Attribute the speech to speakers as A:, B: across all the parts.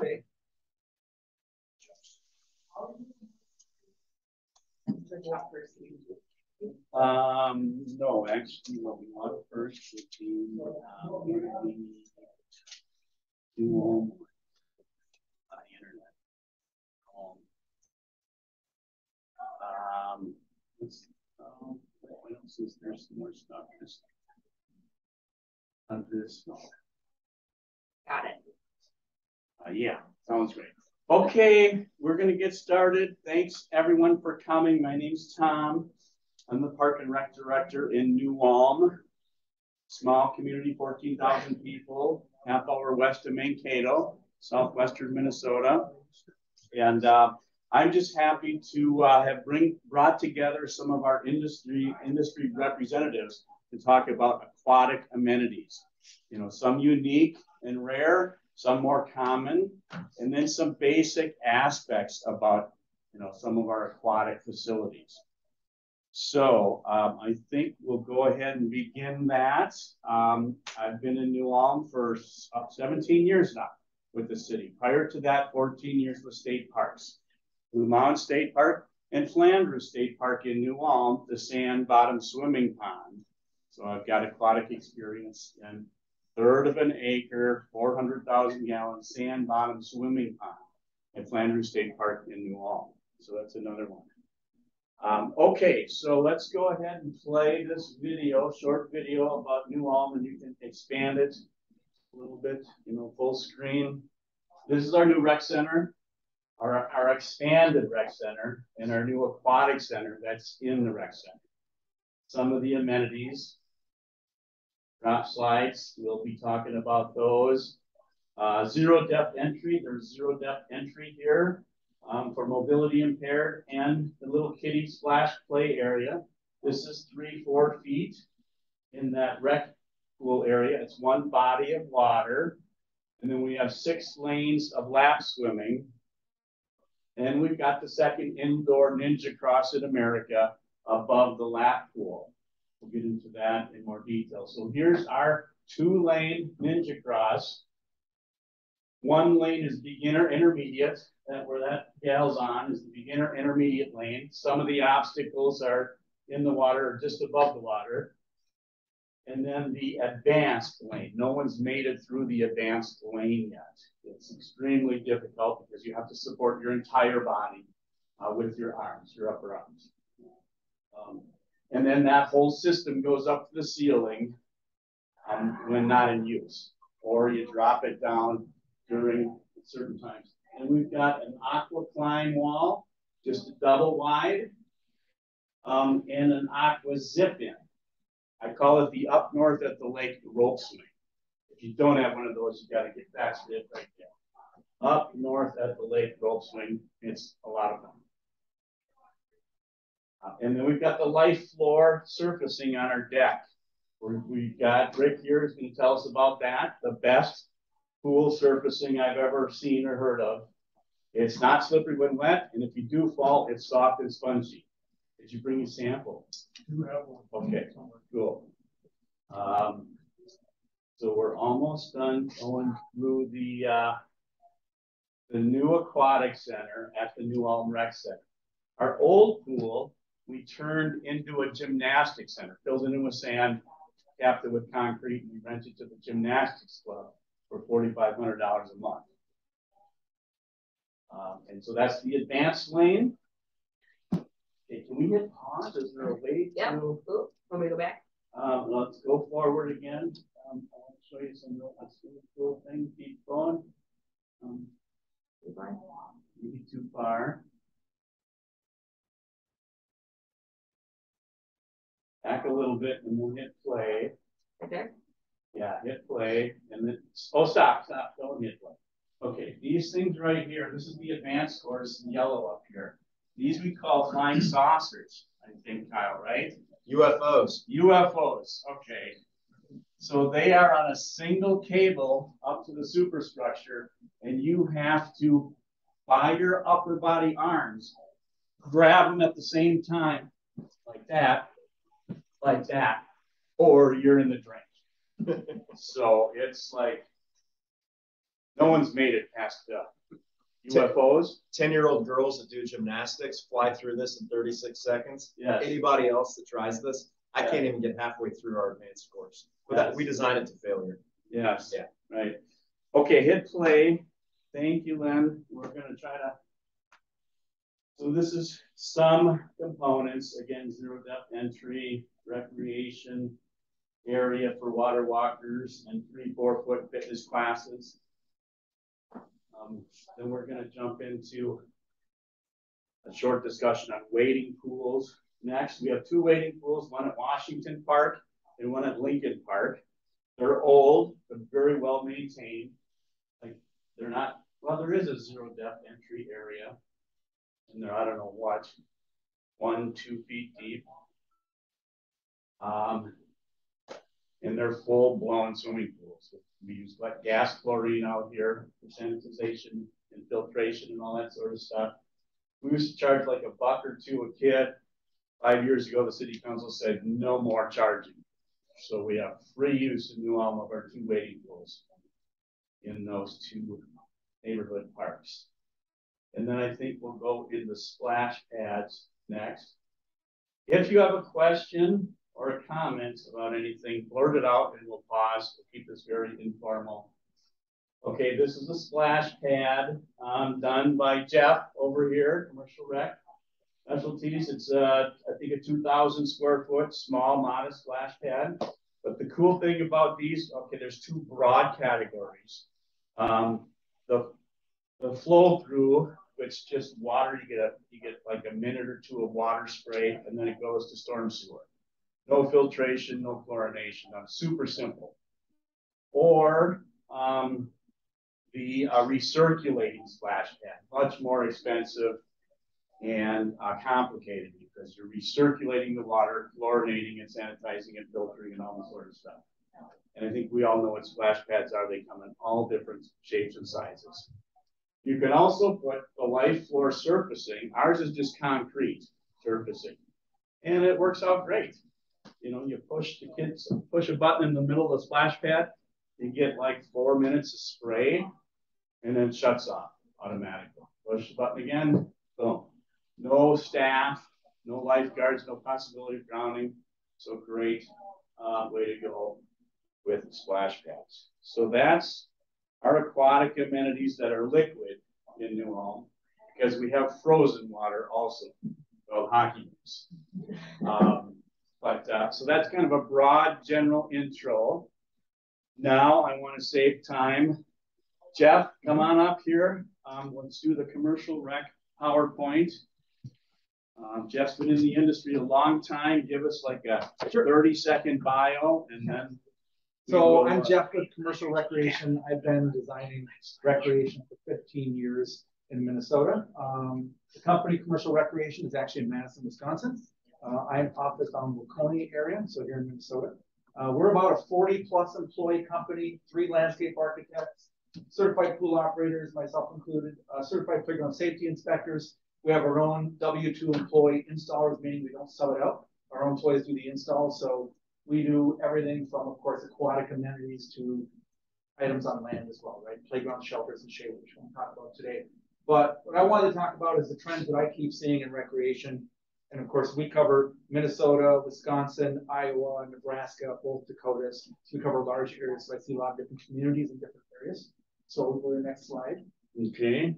A: Okay. No, actually, what we want first would be New Ulm internet. What else is there? Some more stuff.
B: Got it.
A: Yeah, sounds great. Okay, we're going to get started. Thanks everyone for coming. My name's Tom. I'm the Park and Rec Director in New Ulm. Small community, 14,000 people, half hour west of Mankato, southwestern Minnesota. And I'm just happy to have brought together some of our industry representatives to talk about aquatic amenities. You know, some unique and rare, some more common, and then some basic aspects about, you know, some of our aquatic facilities. So I think we'll go ahead and begin that. I've been in New Ulm for 17 years now with the city. Prior to that, 14 years with state parks. Blue Mountain State Park and Flanders State Park in New Ulm, the sand bottom swimming pond. So I've got aquatic experience in third of an acre, 400,000 gallon sand bottom swimming pond at Flanders State Park in New Ulm. So that's another one. Okay, so let's go ahead and play this video, short video about New Ulm, and you can expand it a little bit, you know, full screen. This is our new rec center, our expanded rec center, and our new aquatic center that's in the rec center. Some of the amenities, drop slides, we'll be talking about those. Zero depth entry, there's zero depth entry here. For mobility impaired, and the little kiddie splash play area. This is 3-4 feet in that rec pool area. It's one body of water. And then we have 6 lanes of lap swimming. And we've got the second indoor Ninja Cross in America above the lap pool. We'll get into that in more detail. So here's our 2-lane Ninja Cross. One lane is beginner intermediate. Where that gal's on is the beginner intermediate lane. Some of the obstacles are in the water or just above the water. And then the advanced lane. No one's made it through the advanced lane yet. It's extremely difficult because you have to support your entire body with your arms, your upper arms. And then that whole system goes up to the ceiling when not in use. Or you drop it down during certain times. And we've got an aqua climb wall, just a double wide, and an aqua zip in. I call it the up north at the lake rope swing. If you don't have one of those, you got to get that's it right there. Up north at the lake rope swing, it's a lot of fun. And then we've got the life floor surfacing on our deck. We've got Rick here is going to tell us about that, the best pool surfacing I've ever seen or heard of. It's not slippery when wet, and if you do fall, it's soft and spongy. Did you bring a sample? Okay, cool. So we're almost done going through the new aquatic center at the New Ulm Rec Center. Our old pool, we turned into a gymnastics center, filled it in with sand, capped it with concrete, and we rented to the gymnastics club for $4,500 a month. And so that's the advanced lane. Okay, can we hit pause? Is there a way to?
B: Ooh, want me to go back?
A: Let's go forward again. I'll show you some cool things. Keep going. Maybe too far. Back a little bit and then hit play.
B: Okay.
A: Yeah, hit play. And then, oh, stop. Don't hit play. Okay, these things right here, this is the advanced course in yellow up here. These we call flying saucers, I think, Kyle, right?
C: UFOs.
A: UFOs, okay. So they are on a single cable up to the superstructure, and you have to, by your upper body arms, grab them at the same time, like that, or you're in the drink. So it's like, No one's made it past UFOs.
C: 10-year-old girls that do gymnastics fly through this in 36 seconds.
A: Yes.
C: Anybody else that tries this, I
A: Yeah.
C: can't even get halfway through our advanced course. But
A: Yes.
C: we designed it to failure.
A: Yes.
C: Yeah.
A: Right. Okay, hit play. Thank you, Len. We're going to try to. So this is some components. Again, zero depth entry, recreation area for water walkers, and 3-4 foot fitness classes. Then we're going to jump into a short discussion on wading pools. Next, we have 2 wading pools, one at Washington Park and one at Lincoln Park. They're old, but very well maintained. Like they're not, well, there is a zero depth entry area. And they're, I don't know what, 1-2 feet deep. And they're full blown swimming pools. We use like gas chlorine out here for sanitization and filtration and all that sort of stuff. We used to charge like $1 or $2 a kid. 5 years ago, the city council said no more charging. So we have free use in New Ulm of our 2 wading pools in those 2 neighborhood parks. And then I think we'll go into splash pads next. If you have a question or a comment about anything, blurt it out and we'll pause. We'll keep this very informal. Okay, this is a splash pad done by Jeff over here, Commercial Rec Specialties. It's I think a 2,000 square foot, small, modest splash pad. But the cool thing about these, okay, there's 2 broad categories. The flow through, which just water, you get like a minute or 2 of water spray, and then it goes to storm sewer. No filtration, no chlorination. Super simple. Or the recirculating splash pad, much more expensive and complicated because you're recirculating the water, chlorinating and sanitizing and filtering and all this sort of stuff. And I think we all know what splash pads are. They come in all different shapes and sizes. You can also put the life floor surfacing. Ours is just concrete surfacing. And it works out great. You know, you push a button in the middle of the splash pad, you get like 4 minutes of spray, and then it shuts off automatically. Push the button again, boom. No staff, no lifeguards, no possibility of drowning. So great way to go with splash pads. So that's our aquatic amenities that are liquid in New Ulm, because we have frozen water also, well, hockey games. So that's kind of a broad general intro. Now I want to save time. Jeff, come on up here. Let's do the commercial rec PowerPoint. Jeff's been in the industry a long time. Give us like a 30-second bio, and then.
D: So I'm Jeff with Commercial Recreation. I've been designing recreation for 15 years in Minnesota. The company Commercial Recreation is actually in Madison, Wisconsin. I'm office on the Waconia area, so here in Minnesota. We're about a 40-plus employee company, 3 landscape architects, certified pool operators, myself included, certified playground safety inspectors. We have our own W-2 employee installers, meaning we don't sub it out. Our own employees do the install, so we do everything from, of course, aquatic amenities to items on land as well, right? Playground shelters and shade, which we'll talk about today. But what I wanted to talk about is the trends that I keep seeing in recreation. And of course, we cover Minnesota, Wisconsin, Iowa, Nebraska, both Dakotas. So we cover large areas, so I see a lot of different communities in different areas. So we'll go to the next slide.
A: Okay.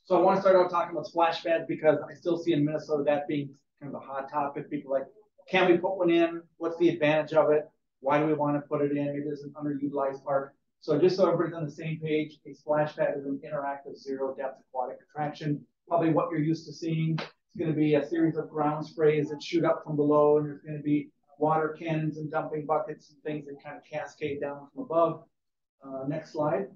D: So I want to start out talking about splash pads because I still see in Minnesota that being kind of a hot topic. People are like, can we put one in? What's the advantage of it? Why do we want to put it in? Maybe it's an underutilized park. So just so everybody's on the same page, a splash pad is an interactive zero-depth aquatic attraction. Probably what you're used to seeing. It's going to be a series of ground sprays that shoot up from below, and there's going to be water cannons and dumping buckets and things that kind of cascade down from above. Next slide.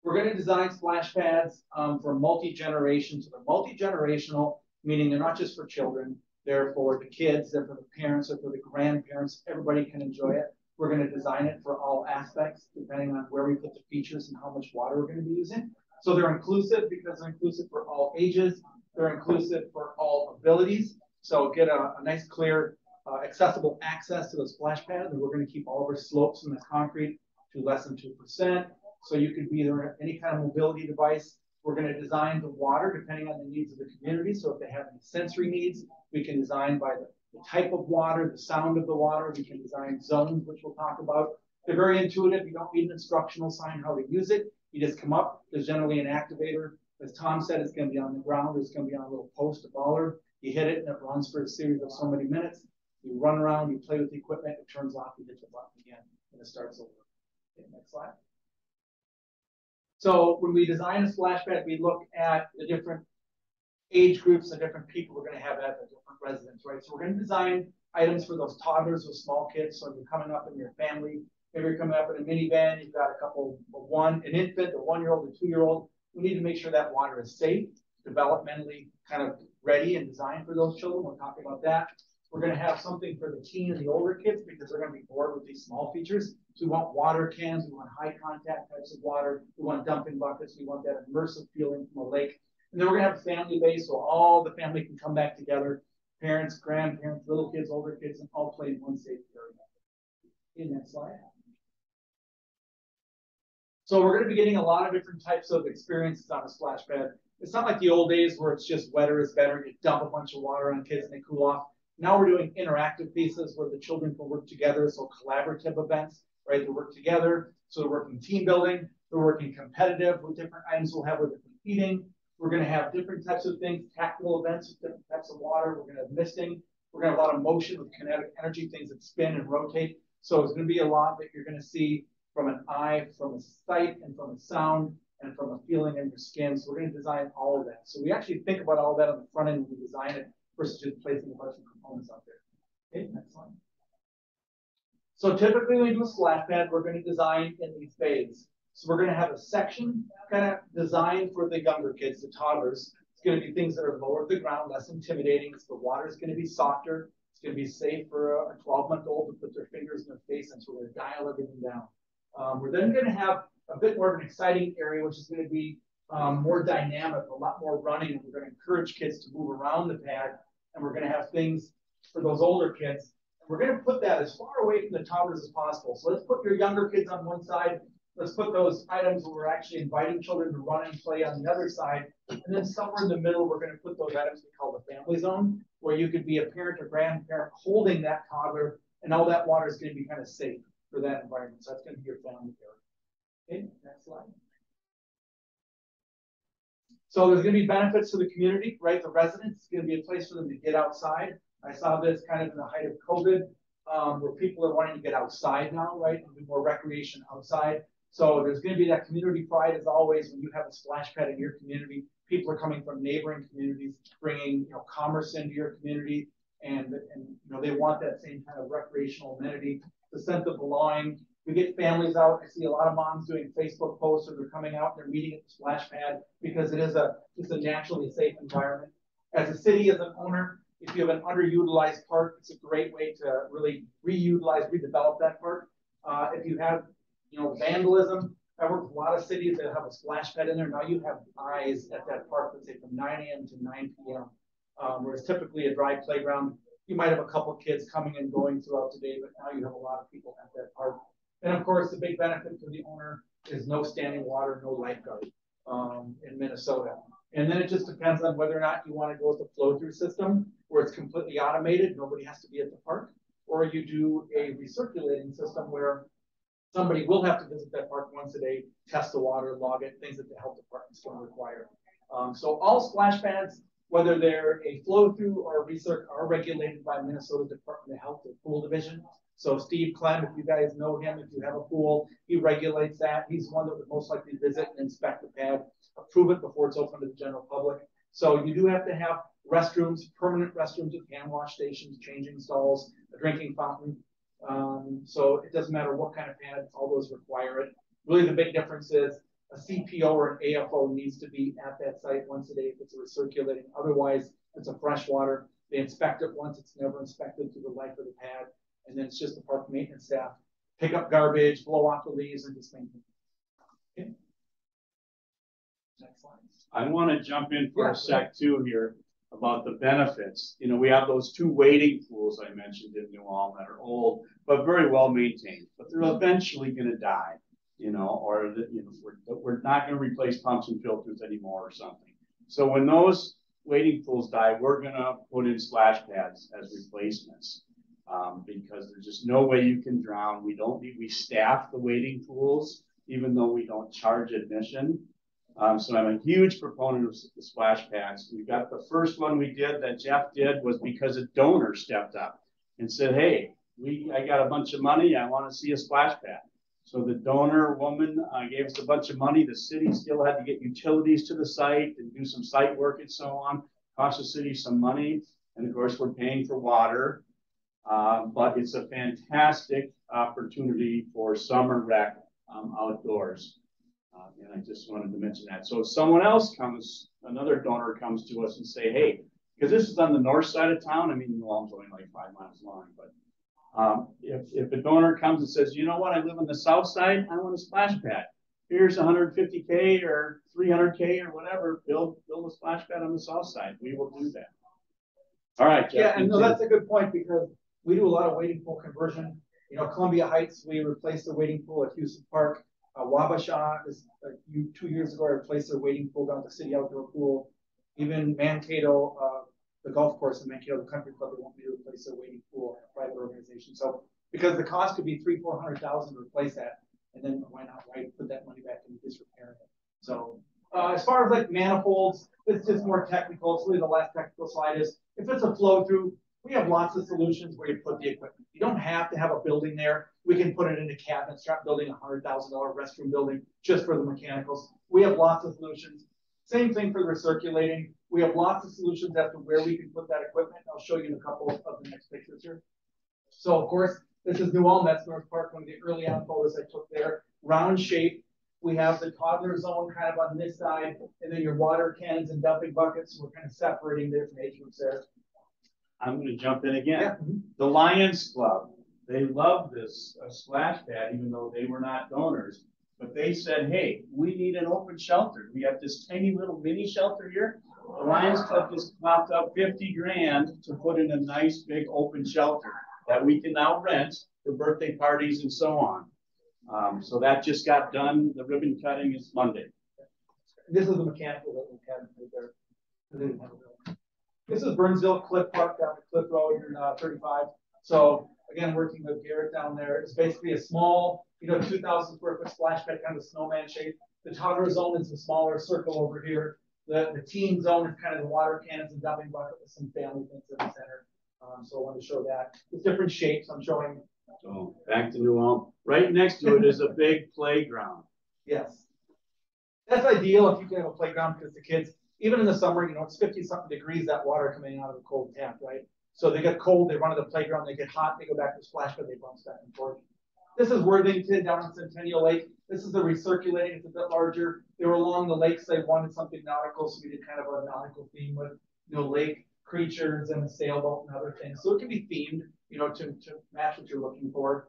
D: We're going to design splash pads for multi-generation. So they're multi-generational, meaning they're not just for children. They're for the kids, they're for the parents, they're for the grandparents. Everybody can enjoy it. We're going to design it for all aspects, depending on where we put the features and how much water we're going to be using. So they're inclusive because they're inclusive for all ages. They're inclusive for all abilities. So get a nice, clear, accessible access to the splash pad. And we're going to keep all of our slopes in this concrete to less than 2%. So you could be either any kind of mobility device. We're going to design the water depending on the needs of the community. So if they have any sensory needs, we can design by the type of water, the sound of the water. We can design zones, which we'll talk about. They're very intuitive. You don't need an instructional sign how to use it. You just come up. There's generally an activator. As Tom said, it's going to be on the ground. It's going to be on a little post, a bollard. You hit it, and it runs for a series of so many minutes. You run around, you play with the equipment, it turns off, you hit the button again, and it starts over. Okay, next slide. So when we design a splash pad, we look at the different age groups, the different people we're going to have at the different residents, right? So we're going to design items for those toddlers, those small kids. So if you're coming up in your family, maybe you're coming up in a minivan, you've got a couple, an infant, a 1-year-old, a 2-year-old. We need to make sure that water is safe, developmentally kind of ready and designed for those children. We'll talk about that. We're going to have something for the teen and the older kids because they're going to be bored with these small features. So we want water cans, we want high contact types of water, we want dumping buckets, we want that immersive feeling from a lake. And then we're going to have a family base so all the family can come back together, parents, grandparents, little kids, older kids, and all play in one safe area. In that slide. So we're going to be getting a lot of different types of experiences on a splash pad. It's not like the old days where it's just wetter is better, you dump a bunch of water on kids and they cool off. Now we're doing interactive pieces where the children can work together, so collaborative events, right? They work together, so they're working team building, they're working competitive with different items we'll have with the competing. We're going to have different types of things, tactical events with different types of water. We're going to have misting. We're going to have a lot of motion with kinetic energy, things that spin and rotate. So it's going to be a lot that you're going to see from an eye, from a sight, and from a sound, and from a feeling in your skin. So we're going to design all of that. So we actually think about all that on the front end when we design it versus just placing a bunch of components out there. Okay, next slide. So typically when we do a splash pad, we're going to design in these bays. So we're going to have a section kind of designed for the younger kids, the toddlers. It's going to be things that are lower to the ground, less intimidating. So the water is going to be softer. It's going to be safe for a 12-month-old to put their fingers in their face, and so we're going to dial everything down. We're then going to have a bit more of an exciting area, which is going to be more dynamic, a lot more running. We're going to encourage kids to move around the pad, and we're going to have things for those older kids. And we're going to put that as far away from the toddlers as possible. So let's put your younger kids on one side. Let's put those items where we're actually inviting children to run and play on the other side. And then somewhere in the middle, we're going to put those items we call the family zone, where you could be a parent or grandparent holding that toddler, and all that water is going to be kind of safe for that environment. So that's going to be your family area. Okay, next slide. So there's going to be benefits to the community, right? The residents, it's going to be a place for them to get outside. I saw this kind of in the height of COVID, where people are wanting to get outside now, right? And do more recreation outside. So there's going to be that community pride as always when you have a splash pad in your community. People are coming from neighboring communities, bringing commerce into your community, and they want that same kind of recreational amenity, the sense of belonging. We get families out. I see a lot of moms doing Facebook posts, or they're coming out and they're meeting at the splash pad because it's a naturally safe environment. As a city, as an owner, if you have an underutilized park, it's a great way to really redevelop that park. If you have vandalism, I work with a lot of cities that have a splash pad in there. Now you have eyes at that park, let's say from 9 a.m. to 9 p.m., whereas typically a dry playground, you might have a couple of kids coming and going throughout the day, but now you have a lot of people at that park. And of course, the big benefit for the owner is no standing water, no lifeguard in Minnesota. And then it just depends on whether or not you want to go with the flow-through system, where it's completely automated, nobody has to be at the park, or you do a recirculating system where somebody will have to visit that park once a day, test the water, log it, things that the health department's going to require. So all splash pads, whether they're a flow-through or a recirc, are regulated by Minnesota Department of Health, the pool division. So Steve Clem, if you guys know him, if you have a pool, he regulates that. He's one that would most likely visit and inspect the pad, approve it before it's open to the general public. So you do have to have restrooms, permanent restrooms with hand wash stations, changing stalls, a drinking fountain. So it doesn't matter what kind of pad, all those require it. Really the big difference is a CPO or an AFO needs to be at that site once a day if it's a recirculating. Otherwise, it's a freshwater. They inspect it once, it's never inspected through the life of the pad. And then it's just the park maintenance staff. Pick up garbage, blow off the leaves, and just maintain. Okay. Next slide.
A: I want to jump in for a sec too here. about the benefits. You know, we have those 2 wading pools I mentioned in New Ulm that are old, but very well maintained, but they're eventually going to die, you know, or, you know, we're not going to replace pumps and filters anymore or something. So when those wading pools die, we're going to put in splash pads as replacements. Because there's just no way you can drown. We staff the wading pools, even though we don't charge admission. So I'm a huge proponent of the splash pads. We got the first one we did that Jeff did was because a donor stepped up and said, hey, I got a bunch of money. I want to see a splash pad. So the donor woman gave us a bunch of money. The city still had to get utilities to the site and do some site work and so on. Cost the city some money. And of course, we're paying for water. But it's a fantastic opportunity for summer rec outdoors. And I just wanted to mention that. So if someone else comes, another donor comes to us and say, hey, because this is on the north side of town. I mean, New Ulm's only like 5 miles long, but if a donor comes and says, you know what, I live on the south side, I want a splash pad. Here's 150K or 300K or whatever, build a splash pad on the south side. We will do that. All right, Jeff.
D: Yeah, and no, that's a good point because we do a lot of wading pool conversion. You know, Columbia Heights, we replaced the wading pool at Houston Park. Wabasha is 2 years ago, I replaced their wading pool down at the city outdoor pool. Even Mankato, the golf course in Mankato, the country club, they want me to replace their wading pool, a private organization. So because the cost could be $300,000-400,000 to replace that, and then why not put that money back into just repairing it? So as far as like manifolds, it's just more technical. It's really the last technical slide is if it's a flow through. We have lots of solutions where you put the equipment. You don't have to have a building there. We can put it into cabinets, start building a $100,000 restroom building just for the mechanicals. We have lots of solutions. Same thing for recirculating. We have lots of solutions as to where we can put that equipment. I'll show you in a couple of the next pictures here. So of course, this is New Ulm, that's North Park, one of the early on photos I took there. Round shape. We have the toddler zone kind of on this side, and then your water cannons and dumping buckets. So we're kind of separating the different age groups there.
A: I'm going to jump in again.
D: Yeah.
A: The Lions Club, they love this splash pad, even though they were not donors. But they said, hey, we need an open shelter. We have this tiny little mini shelter here. The Lions Club just popped up 50 grand to put in a nice big open shelter that we can now rent for birthday parties and so on. So that just got done. The ribbon cutting is Monday.
D: This is the mechanical that we had right there. This is Burnsville Cliff Park down at Cliff Road in 35. So again, working with Garrett down there. It's basically a small, 2,000 square foot splash pad, kind of a snowman shape. The toddler zone is a smaller circle over here. The teen zone is kind of the water cannons and dumping bucket with some family things in the center. So I want to show that. It's different shapes I'm showing.
A: So back to New Ulm. Right next to it is a big playground.
D: Yes. That's ideal if you can have a playground because the kids, even in the summer, it's 50-something degrees, that water coming out of a cold tap, right? So they get cold, they run to the playground, they get hot, they go back to the splash pad, they bounce back and forth. This is Worthington down on Centennial Lake. This is the recirculating, it's a bit larger. They were along the lakes, they wanted something nautical, so we did kind of a nautical theme with, lake creatures and a sailboat and other things. So it can be themed, to match what you're looking for.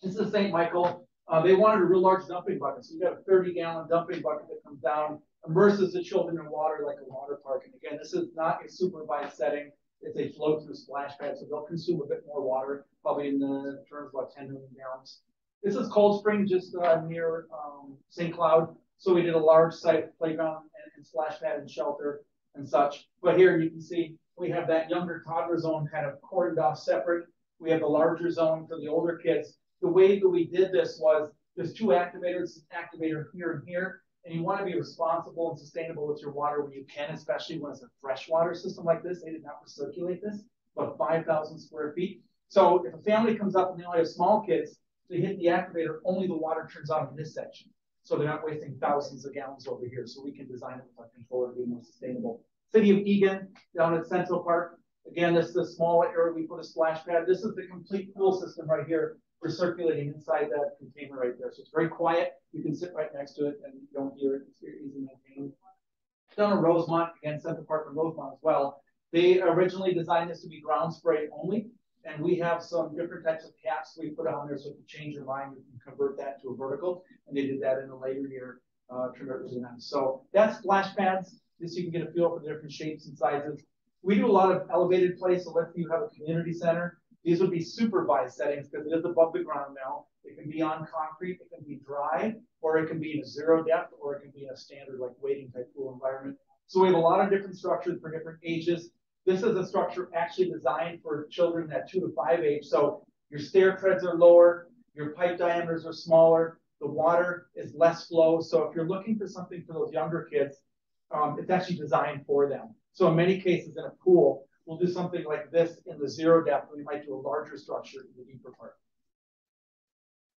D: This is St. Michael. They wanted a real large dumping bucket. So we got a 30-gallon dumping bucket that comes down, immerses the children in water like a water park. And again, this is not a supervised setting. It's a flow-through splash pad, so they'll consume a bit more water, probably in the terms of about 10 million gallons. This is Cold Spring, just near St. Cloud. So we did a large site playground and splash pad and shelter and such. But here you can see we have that younger toddler zone kind of cordoned off separate. We have the larger zone for the older kids. The way that we did this was there's 2 activators, activator here and here. And you want to be responsible and sustainable with your water when you can, especially when it's a freshwater system like this. They did not recirculate this, but 5,000 square feet. So if a family comes up and they only have small kids, they hit the activator, only the water turns on in this section. So they're not wasting thousands of gallons over here. So we can design it with our controller to be more sustainable. City of Eagan down at Central Park. Again, this is the small area we put a splash pad. This is the complete pool system right here. Recirculating inside that container right there. So it's very quiet. You can sit right next to it and you don't hear it. It's very easy to maintain. Down in Rosemont, again, Central Park and Rosemont as well. They originally designed this to be ground spray only. And we have some different types of caps we put on there. So if you change your mind, you can convert that to a vertical. And they did that in a later year. Turned out really nice. So that's splash pads. Just so you can get a feel for the different shapes and sizes. We do a lot of elevated play, so let's say you have a community center. These would be supervised settings because it is above the ground now. It can be on concrete, it can be dry, or it can be in a zero depth, or it can be in a standard like waiting type pool environment. So we have a lot of different structures for different ages. This is a structure actually designed for children at 2 to 5 age. So your stair treads are lower, your pipe diameters are smaller, the water is less flow. So if you're looking for something for those younger kids, it's actually designed for them. So in many cases in a pool, we'll do something like this in the zero depth. We might do a larger structure in the deeper part.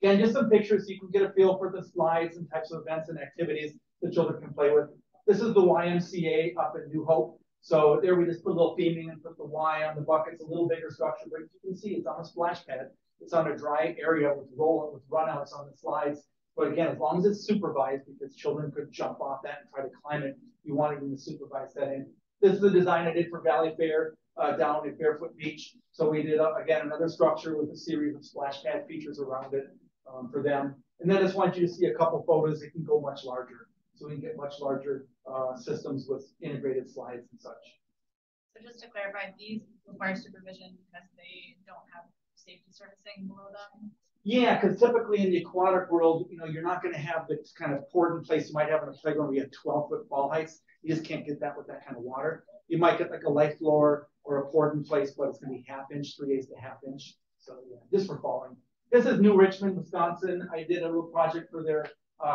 D: Again, just some pictures so you can get a feel for the slides and types of events and activities the children can play with. This is the YMCA up in New Hope. So there we just put a little theming and put the Y on the bucket. It's a little bigger structure, but you can see it's on a splash pad. It's on a dry area with runouts on the slides. But again, as long as it's supervised, because children could jump off that and try to climb it, you want it in the supervised setting. This is the design I did for Valley Fair down at Barefoot Beach. So we did, again, another structure with a series of splash pad features around it for them. And then I just want you to see a couple photos that can go much larger. So we can get much larger systems with integrated slides and such.
E: So just to clarify, these require supervision because they don't have safety servicing below them?
D: Yeah, because typically in the aquatic world, you know, you're not going to have this kind of poured in place you might have in a playground where you have 12-foot fall heights. You just can't get that with that kind of water. You might get like a life floor or a poured in place, but it's going to be half-inch, 3/8 to half-inch. So yeah, just for falling. This is New Richmond, Wisconsin. I did a little project for their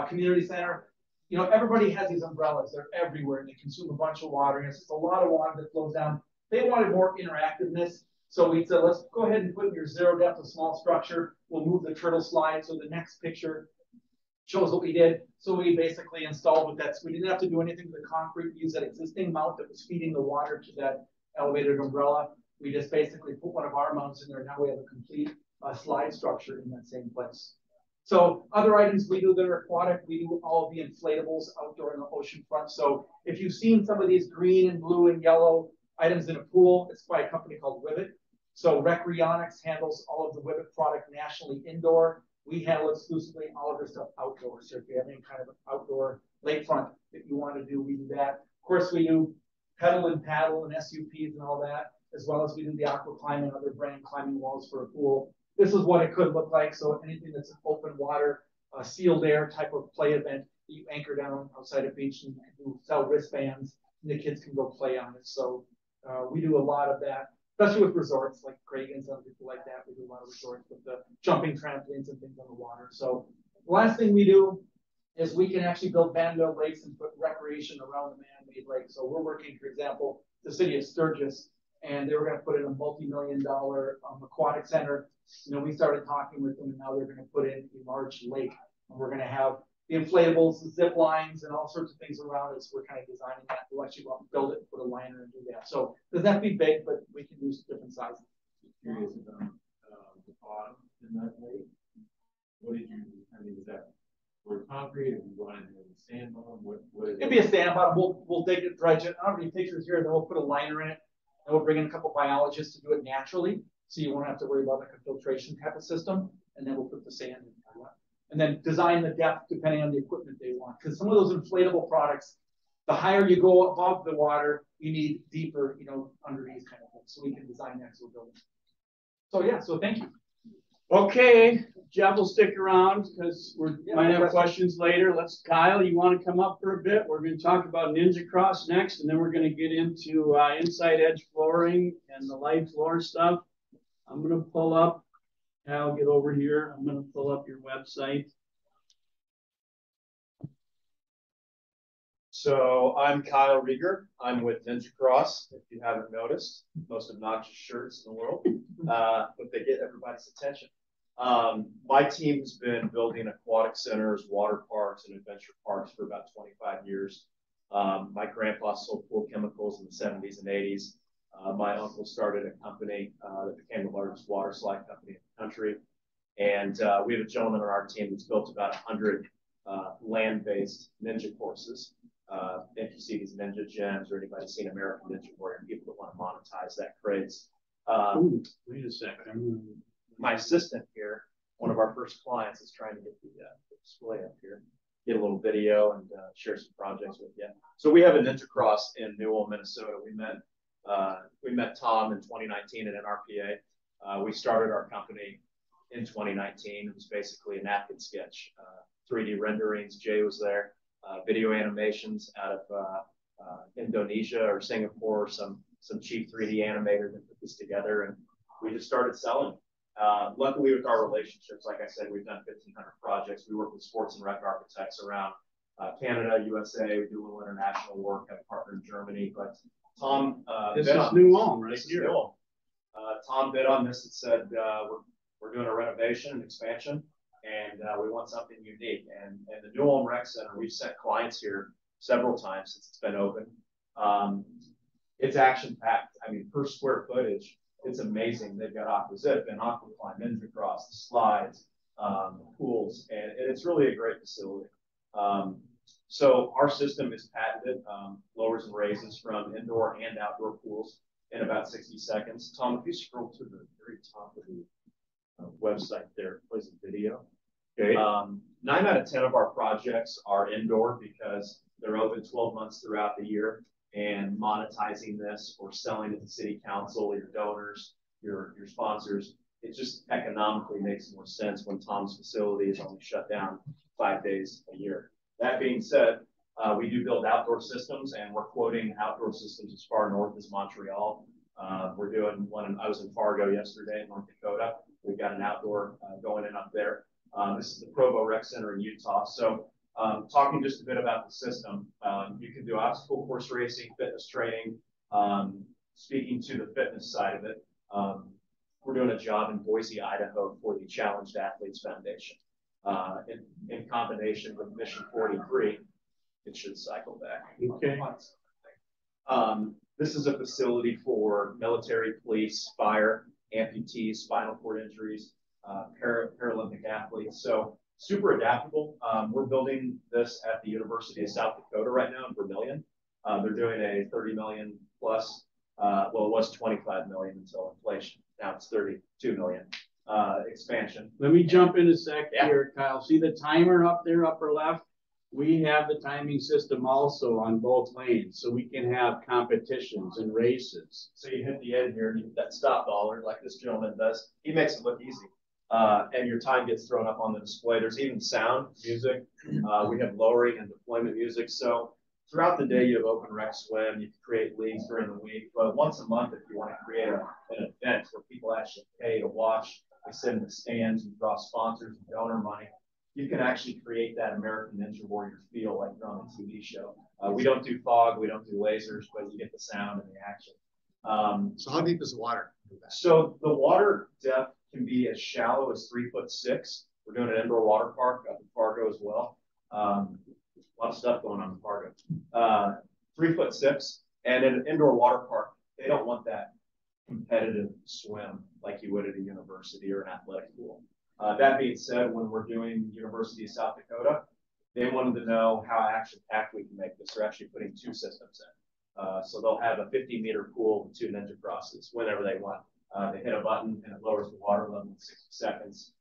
D: community center. You know, everybody has these umbrellas. They're everywhere. They consume a bunch of water. And it's just a lot of water that flows down. They wanted more interactiveness. So we said, let's go ahead and put your zero depth, a small structure. We'll move the turtle slide. So the next picture shows what we did. So we basically installed with that. So we didn't have to do anything to the concrete. We used that existing mount that was feeding the water to that elevated umbrella. We just basically put one of our mounts in there. Now we have a complete slide structure in that same place. So other items we do that are aquatic, we do all of the inflatables outdoor in the ocean front. So if you've seen some of these green and blue and yellow items in a pool, it's by a company called Wivet. So Recreonics handles all of the Wivet product nationally indoor. We handle exclusively all of their stuff outdoors. So if you have any kind of outdoor lakefront that you want to do, we do that. Of course, we do pedal and paddle and SUPs and all that, as well as we do the aqua climb and other brand climbing walls for a pool. This is what it could look like. So anything that's an open water, sealed air type of play event, you anchor down outside a beach and you sell wristbands and the kids can go play on it. So we do a lot of that, especially with resorts like Cragen's and people like that. We do a lot of resorts with the jumping trampolines and things on the water. So the last thing we do is we can actually build man-made lakes and put recreation around the man-made lake. So we're working, for example, the city of Sturgis, and they were going to put in a multi-million-dollar aquatic center. You know, we started talking with them, and now they're going to put in a large lake. And we're going to have the inflatables, the zip lines, and all sorts of things around it. So we're kind of designing that. We'll actually go out and build it, put a liner, and do that. So it doesn't have to be big, but we can use different sizes.
F: Curious about the bottom in that lake. What did you? I mean, is that for concrete? If you wanted to have a sand bottom, what is
D: It'd be a sand bottom. We'll dig it, dredge it. I don't have any pictures here. Then we'll put a liner in it, and we'll bring in a couple biologists to do it naturally. So you won't have to worry about like a filtration type of system, and then we'll put the sand in. And then design the depth depending on the equipment they want. Because some of those inflatable products, the higher you go above the water, you need deeper, you know, underneath kind of thing. So we can design that as we're building. So yeah, so thank you.
A: Okay, Jeff will stick around because we might have questions later. Kyle, you want to come up for a bit? We're going to talk about Ninja Cross next, and then we're going to get into inside edge flooring and the light floor stuff. I'm going to pull up. I'll get over here. I'm going to pull up your website.
C: So I'm Kyle Rieger. I'm with Ninja Cross, if you haven't noticed. Most obnoxious shirts in the world, but they get everybody's attention. My team has been building aquatic centers, water parks, and adventure parks for about 25 years. My grandpa sold pool chemicals in the 70s and 80s. My uncle started a company that became the largest water slide company in the country. And we have a gentleman on our team that's built about 100 land-based ninja courses. If you see these ninja gems or anybody seen American Ninja Warrior, people that want to monetize that craze.
A: Wait a second.
C: My assistant here, one of our first clients, is trying to get the display up here, get a little video and share some projects with you. So we have a Ninja Cross in New Ulm, Minnesota. We met We met Tom in 2019 at NRPA. We started our company in 2019. It was basically a napkin sketch, 3D renderings. Jay was there, video animations out of Indonesia or Singapore, some cheap 3D animator that put this together, and we just started selling. Luckily, with our relationships, like I said, we've done 1,500 projects. We work with sports and rec architects around Canada, USA. We do a little international work. I have a partner in Germany. But Tom,
A: this is New Ulm right
C: this is
A: here.
C: New Ulm. Tom bid on this and said, we're doing a renovation and expansion, and we want something unique. And the New Ulm Rec Center, we've sent clients here several times since it's been open. It's action packed. I mean, per square footage, it's amazing. They've got aqua zip and aqua climb, ninja cross, the slides, pools, and it's really a great facility. So our system is patented, lowers and raises from indoor and outdoor pools in about 60 seconds. Tom, if you scroll to the very top of the website there, plays a video.
A: Okay.
C: 9 out of 10 of our projects are indoor because they're open 12 months throughout the year, and monetizing this or selling it to city council, your donors, your sponsors, it just economically makes more sense when Tom's facility is only shut down 5 days a year. That being said, we do build outdoor systems, and we're quoting outdoor systems as far north as Montreal. We're doing one. I was in Fargo yesterday in North Dakota. We've got an outdoor going in up there. This is the Provo Rec Center in Utah. So talking just a bit about the system, you can do obstacle course racing, fitness training. Speaking to the fitness side of it, we're doing a job in Boise, Idaho for the Challenged Athletes Foundation. In combination with Mission 43, it should cycle back.
A: Okay.
C: This is a facility for military, police, fire, amputees, spinal cord injuries, Paralympic athletes. So super adaptable. We're building this at the University of South Dakota right now in Vermillion. They're doing a 30 million plus, well, it was 25 million until inflation. Now it's 32 million expansion.
A: Let me jump in a sec here, Kyle. See the timer up there, upper left? We have the timing system also on both lanes, so we can have competitions and races.
C: So you hit the end here and you hit that stop dollar like this gentleman does. He makes it look easy. And your time gets thrown up on the display. There's even sound, music. We have lowering and deployment music. So throughout the day, you have open rec swim. You can create leagues during the week. But once a month, if you want to create an event where people actually pay to watch, they sit in the stands and draw sponsors and donor money, you can actually create that American Ninja Warrior feel like you're on a TV show. We don't do fog, we don't do lasers, but you get the sound and the action.
G: So how deep is the water?
C: So the water depth can be as shallow as 3'6". We're doing an indoor water park up in Fargo as well. A lot of stuff going on in Fargo. 3'6", and in an indoor water park, they don't want that competitive swim like you would at a university or an athletic pool. That being said, when we're doing University of South Dakota, they wanted to know how action-packed we can make this. They're actually putting 2 systems in. So they'll have a 50-meter pool with 2 ninja crosses whenever they want. They hit a button and it lowers the water level in 60 seconds.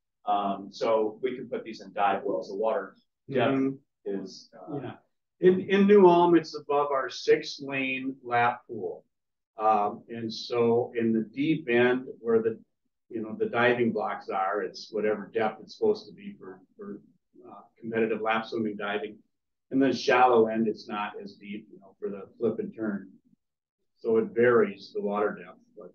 C: So we can put these in dive wells. The water depth is...
A: In New Ulm, it's above our 6-lane lap pool. And so in the deep end where the diving blocks are, it's whatever depth it's supposed to be for competitive lap swimming diving. And then shallow end, it's not as deep, for the flip and turn. So it varies the water depth, but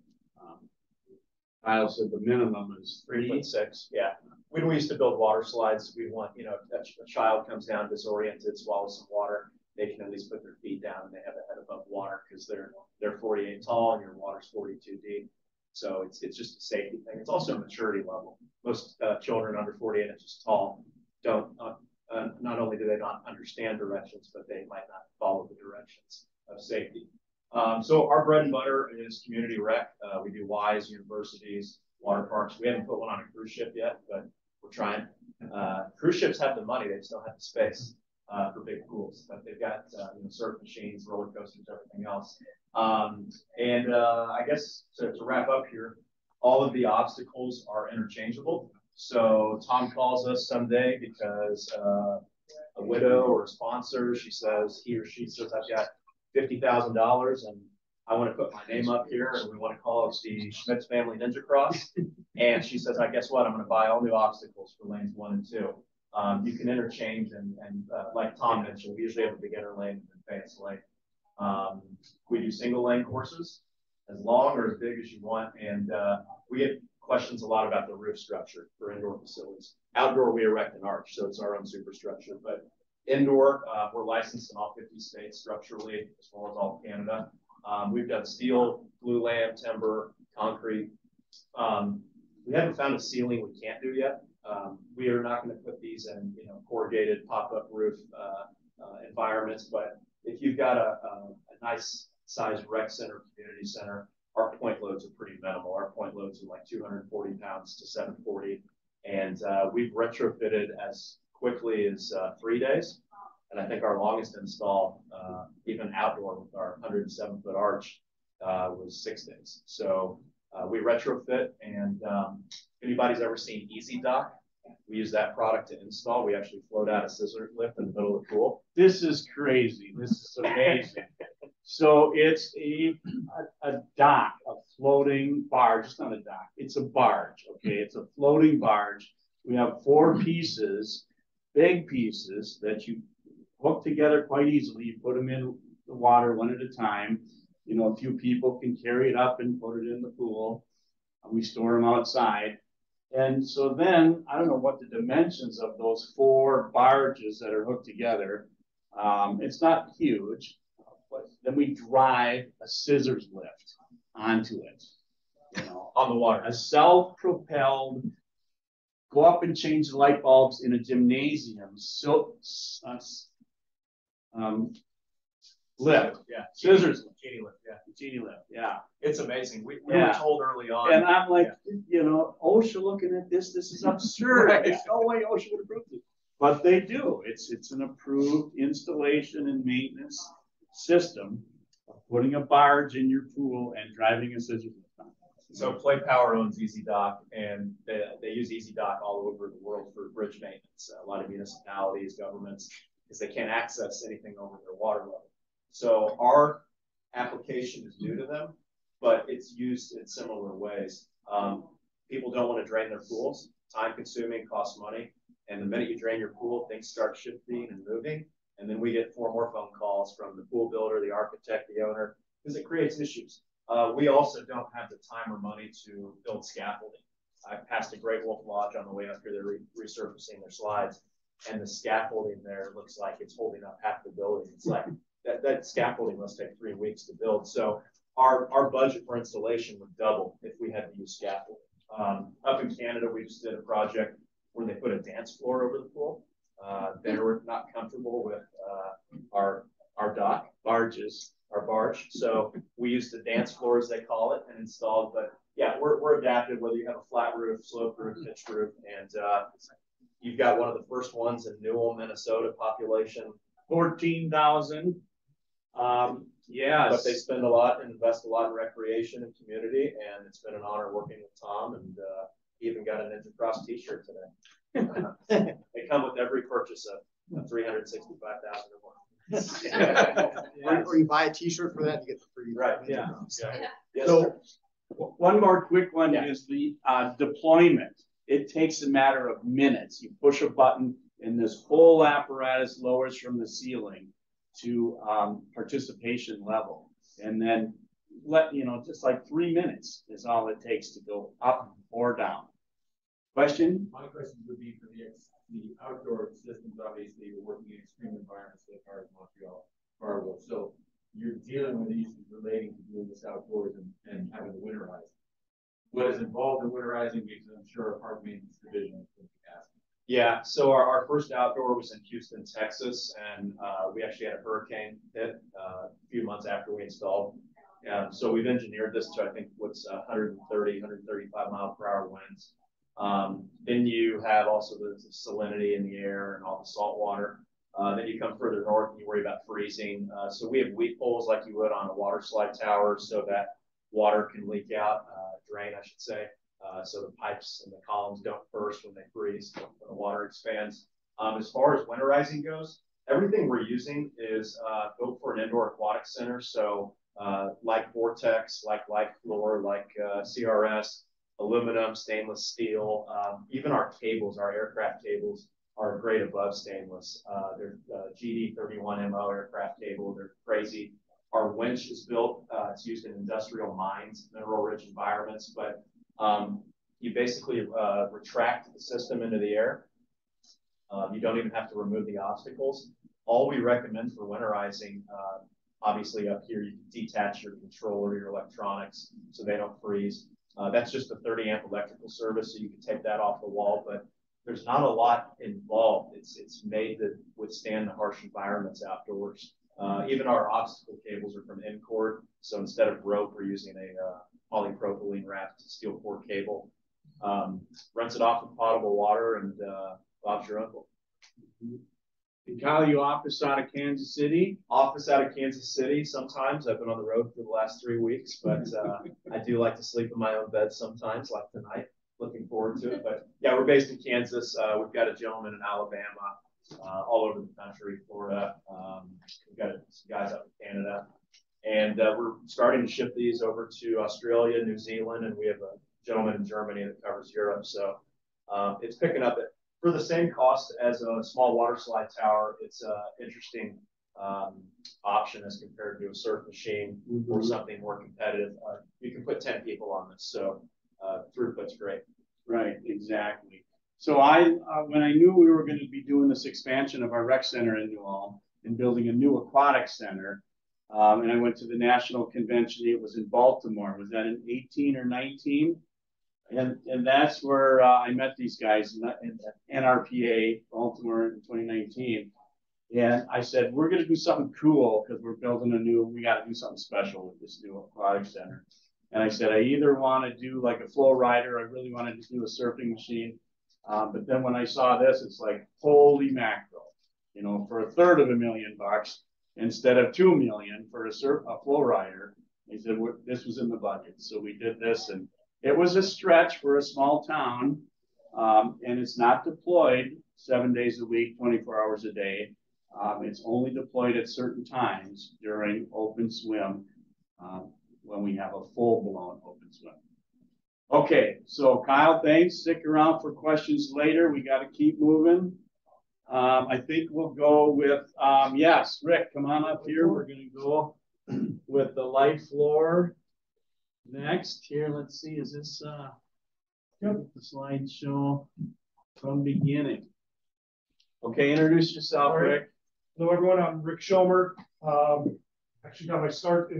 A: Kyle said the minimum is
C: 3'6". Yeah. When we used to build water slides, we want, a child comes down disoriented, swallows some water, they can at least put their feet down and they have a head above water because they're 48 tall and your water's 42 deep. So it's just a safety thing. It's also a maturity level. Most children under 48 inches tall don't, not only do they not understand directions, but they might not follow the directions of safety. So our bread and butter is community rec. We do Ys, universities, water parks. We haven't put one on a cruise ship yet, but we're trying. Cruise ships have the money, they just don't have the space for big pools. But they've got surf machines, roller coasters, everything else. I guess to wrap up here, all of the obstacles are interchangeable. So Tom calls us someday because a widow or a sponsor, he or she says, I've got $50,000 and I want to put my name up here and we want to call it the Schmitz Family Ninja Cross. And she says, I guess what? I'm going to buy all new obstacles for lanes 1 and 2. You can interchange and like Tom mentioned, we usually have a beginner lane and advanced lane. We do single lane courses, as long or as big as you want. And we get questions a lot about the roof structure for indoor facilities. Outdoor, we erect an arch, so it's our own superstructure. But indoor, we're licensed in all 50 states structurally, as well as all of Canada. We've done steel, glulam, timber, concrete. We haven't found a ceiling we can't do yet. We are not going to put these in, corrugated pop-up roof environments. But if you've got a nice sized rec center, community center, our point loads are pretty minimal. Our point loads are like 240 pounds to 740. And we've retrofitted as quickly as 3 days. And I think our longest install, even outdoor with our 107-foot arch, was 6 days. So we retrofit, and if anybody's ever seen Easy Dock, we use that product to install. We actually float out a scissor lift in the middle of the pool.
A: This is crazy. This is amazing. So it's a dock, a floating barge. It's not a dock. It's a barge. Okay, it's a floating barge. We have 4 pieces, big pieces that you hook together quite easily. You put them in the water one at a time. A few people can carry it up and put it in the pool. We store them outside. And so then, I don't know what the dimensions of those 4 barges that are hooked together. It's not huge, but then we drive a scissors lift onto it.
C: On the water.
A: A self-propelled, go up and change the light bulbs in a gymnasium. Lift.
C: Yeah.
A: Scissors.
C: Genie lift. Yeah.
A: Genie lift. Yeah.
C: It's amazing. We were told early on.
A: And I'm like, OSHA looking at this is absurd.
C: Right.
A: There's no way OSHA would approve it. But they do. It's an approved installation and maintenance system of putting a barge in your pool and driving a scissors lift on it.
C: So Play Power owns Easy Dock, and they use Easy Dock all over the world for bridge maintenance. A lot of municipalities, governments, because they can't access anything over their water level. So our application is new to them, but it's used in similar ways. People don't want to drain their pools. Time consuming, costs money. And the minute you drain your pool, things start shifting and moving. And then we get 4 more phone calls from the pool builder, the architect, the owner, because it creates issues. We also don't have the time or money to build scaffolding. I passed a Great Wolf Lodge on the way up here. They're resurfacing their slides, and the scaffolding there looks like it's holding up half the building. It's like that scaffolding must take 3 weeks to build. So our budget for installation would double if we had to use scaffolding. Up in Canada, we just did a project where they put a dance floor over the pool. They were not comfortable with our dock, our barge. So we used the dance floor, as they call it, and installed. But yeah, we're adapted, whether you have a flat roof, slope roof, pitched roof. And you've got one of the first ones in Newell, Minnesota, population
A: 14,000. Yes.
C: But they spend a lot and invest a lot in recreation and community, and it's been an honor working with Tom, and he even got a Ninja Cross t-shirt today. They come with every purchase of 365,000 or more.
G: Or you buy a t-shirt for that, you get the free.
C: Right.
A: Yeah.
C: Yes,
A: So
C: sir.
A: one more quick one
C: Yeah.
A: is the deployment. It takes a matter of minutes. You push a button and this whole apparatus lowers from the ceiling to participation level. And then just like 3 minutes is all it takes to go up or down. Question?
F: My question would be for the outdoor systems. Obviously, you're working in extreme environments like ours, Montreal, Fargo. So you're dealing with issues relating to doing this outdoors and having to winterize. What is involved in winterizing? Because I'm sure our park maintenance division is going to be asking.
C: Yeah, so our first outdoor was in Houston, Texas, and we actually had a hurricane hit a few months after we installed. So we've engineered this to, I think, what's 130, 135 mile per hour winds. Then you have also the salinity in the air and all the salt water. Then you come further north and you worry about freezing. So we have weep holes like you would on a water slide tower so that water can leak out, drain, I should say. So the pipes and the columns don't burst when they freeze, when the water expands. As far as winterizing goes, everything we're using is built for an indoor aquatic center. So like Vortex, like Floor, like CRS, aluminum, stainless steel. Even our cables, our aircraft cables, are grade above stainless. They're GD 31MO aircraft cable. They're crazy. Our winch is built. It's used in industrial mines, mineral-rich environments, but you basically retract the system into the air. You don't even have to remove the obstacles. All we recommend for winterizing, obviously up here, you can detach your controller, your electronics, so they don't freeze. That's just a 30 amp electrical service, so you can take that off the wall, but there's not a lot involved. It's made to withstand the harsh environments outdoors. Even our obstacle cables are from Incord, so instead of rope, we're using a polypropylene wrapped steel core cable. Rinse it off with potable water, and Bob's your uncle.
A: And Kyle, you office out of Kansas City?
C: Office out of Kansas City sometimes. I've been on the road for the last 3 weeks, but I do like to sleep in my own bed sometimes, like tonight. Looking forward to it. But yeah, we're based in Kansas. We've got a gentleman in Alabama, all over the country, Florida. We've got some guys up in Canada. And we're starting to ship these over to Australia, New Zealand, and we have a gentleman in Germany that covers Europe. So it's picking up. For the same cost as a small water slide tower, it's an interesting option as compared to a surf machine or something more competitive. You can put 10 people on this, so throughput's great.
A: Right, exactly. So when I knew we were going to be doing this expansion of our rec center in New Ulm and building a new aquatic center, and I went to the national convention. It was in Baltimore. Was that in 18 or 19? And that's where I met these guys in NRPA, Baltimore in 2019. And I said, we're going to do something cool because we're building we got to do something special with this new aquatic center. And I said, I either want to do like a flow rider, I really wanted to do a surfing machine. But then when I saw this, it's like, holy mackerel, for $350,000 instead of $2 million for a flow rider. He said, this was in the budget. So we did this, and it was a stretch for a small town, and it's not deployed 7 days a week, 24 hours a day. It's only deployed at certain times during open swim when we have a full-blown open swim. Okay, so Kyle, thanks. Stick around for questions later. We got to keep moving. I think we'll go with, yes, Rick, come on up here. We're going to go with the light floor. Next here, let's see, is this the slideshow from beginning? Okay, introduce yourself, Rick.
H: Hello, everyone. I'm Rick Schomer. Actually got my start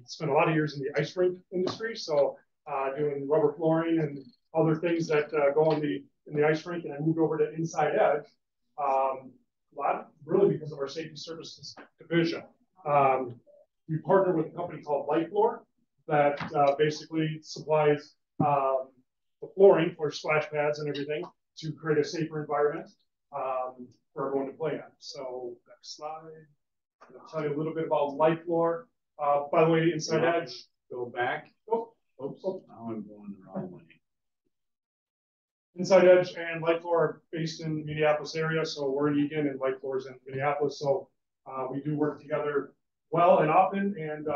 H: spent a lot of years in the ice rink industry, so doing rubber flooring and other things that go in the ice rink, and I moved over to Inside Edge, really because of our safety services division. We partnered with a company called Light Floor that basically supplies the flooring for splash pads and everything to create a safer environment for everyone to play on. So next slide. I'll tell you a little bit about Light Floor. By the way, Inside Edge.
A: Go back.
H: Oh,
A: oops. Now I'm going the wrong way.
H: Inside Edge and Light Floor are based in the Minneapolis area, so we're in Eagan and Light Floor is in Minneapolis. So we do work together well and often and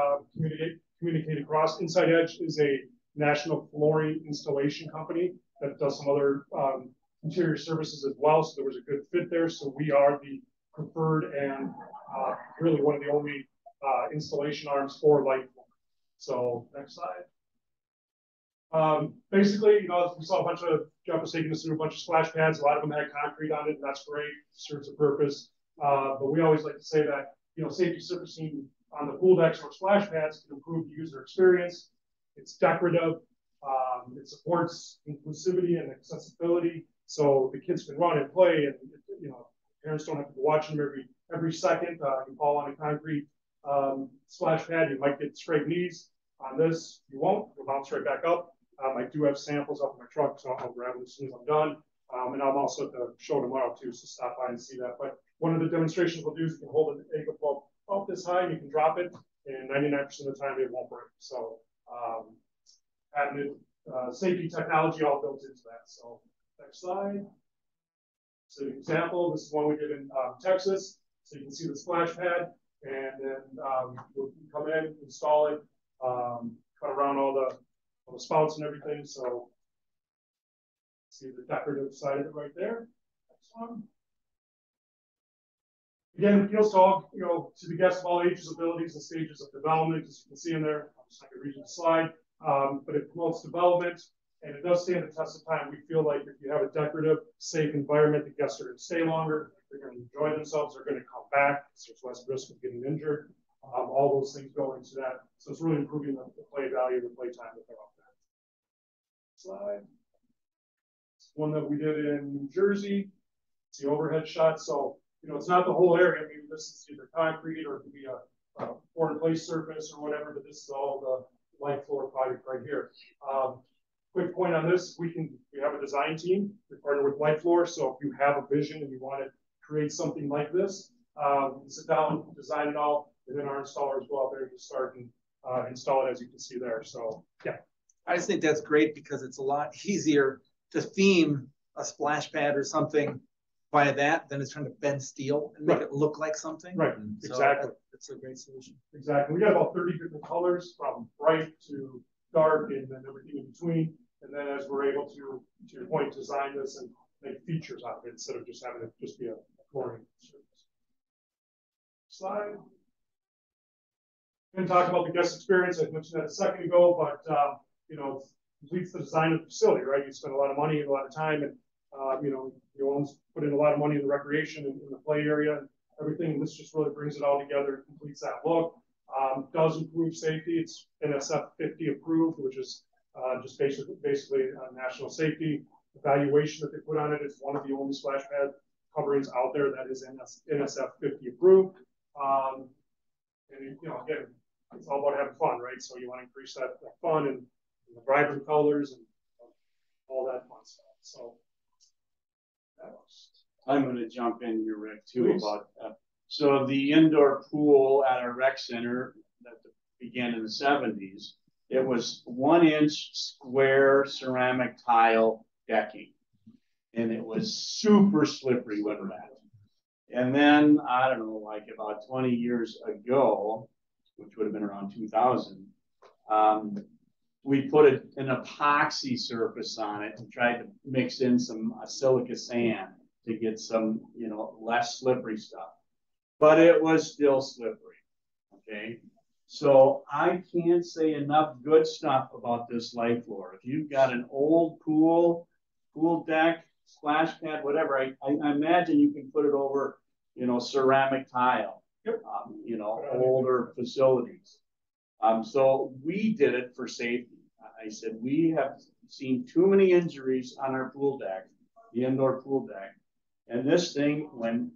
H: communicate across. Inside Edge is a national flooring installation company that does some other interior services as well. So there was a good fit there. So we are the preferred and really one of the only installation arms for Light Floor. So next slide. Basically, we saw a bunch of, Jeff was taking us through a bunch of splash pads. A lot of them had concrete on it, and that's great, serves a purpose. But we always like to say that, safety surfacing on the pool decks or splash pads can improve the user experience. It's decorative. It supports inclusivity and accessibility, so the kids can run and play, and parents don't have to be watching them every second. You fall on a concrete splash pad, you might get scraped knees. On this, you won't. You'll bounce right back up. I do have samples up in my truck, so I'll grab them as soon as I'm done. And I'm also at the show tomorrow too, so stop by and see that. But one of the demonstrations we'll do is you can hold an egg about this high, and you can drop it, and 99% of the time it won't break. So patented safety technology all built into that. So next slide. So an example, this is one we did in Texas. So you can see the splash pad, and then we'll come in, install it, cut around all the spouts and everything. So see the decorative side of it right there. Next one. Again, it appeals to all, to the guests of all ages, abilities, and stages of development, as you can see in there. I'm just not going to read you the slide, but it promotes development, and it does stand the test of time. We feel like if you have a decorative, safe environment, the guests are going to stay longer, they're going to enjoy themselves, they're going to come back, so there's less risk of getting injured. All those things go into that. So it's really improving the play value, the play time that they're on that. Slide. It's one that we did in New Jersey. It's the overhead shot. So, it's not the whole area. I mean, this is either concrete or it could be a pour-in-place surface or whatever, but this is all the light floor project right here. Quick point on this, we have a design team. We partner with Light Floor, so if you have a vision and you want to create something like this, sit down, design it all, and then our installers go out there to start and install it, as you can see there. So, yeah.
D: I just think that's great because it's a lot easier to theme a splash pad or something by that than it's trying to bend steel and make it look like something.
H: Right,
D: so
H: exactly.
D: It's a great solution.
H: Exactly. We got about 30 different colors from bright to dark and then everything in between. And then as we're able to your point, design this and make features out of it instead of just having it just be a flooring surface. Slide. And talk about the guest experience. I mentioned that a second ago, but completes the design of the facility, right? You spend a lot of money and a lot of time, and you almost put in a lot of money in the recreation and in the play area and everything. And this just really brings it all together, completes that look. Does improve safety. It's NSF 50 approved, which is just basically a national safety evaluation that they put on it. It's one of the only splash pad coverings out there that is NSF 50 approved. And again, it's all about having fun, right? So you want to increase that fun and the vibrant colors and all that fun stuff. So
A: I'm going to jump in here, Rick, too,
H: Please.
A: about so the indoor pool at our rec center that began in the 70s, it was 1 inch square ceramic tile decking, and it was super slippery when wet. And then, I don't know, like about 20 years ago, which would have been around 2000, we put an epoxy surface on it and tried to mix in some silica sand to get some, less slippery stuff. But it was still slippery, okay? So I can't say enough good stuff about this light floor. If you've got an old pool deck, splash pad, whatever, I imagine you can put it over, ceramic tile, older facilities. So we did it for safety. I said, we have seen too many injuries on our pool deck, the indoor pool deck. And this thing, when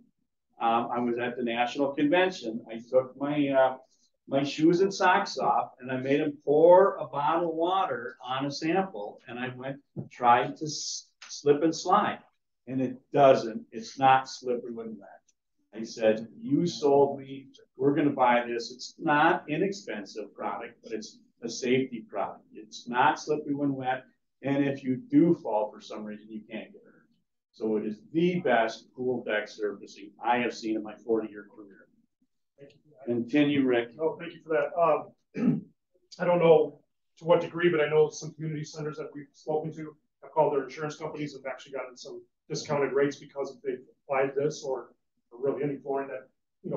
A: I was at the national convention, I took my shoes and socks off and I made him pour a bottle of water on a sample. And I tried to slip and slide. And it doesn't. It's not slippery when wet. I said, you sold me. We're going to buy this. It's not inexpensive product, but it's a safety product. It's not slippery when wet. And if you do fall for some reason, you can't get hurt. So it is the best pool deck surfacing I have seen in my 40-year career.
H: thank you.
A: Continue, Rick.
H: No, thank you for that. I don't know to what degree, but I know some community centers that we've spoken to have called their insurance companies have actually gotten some discounted rates because if they've applied this or really any flooring that,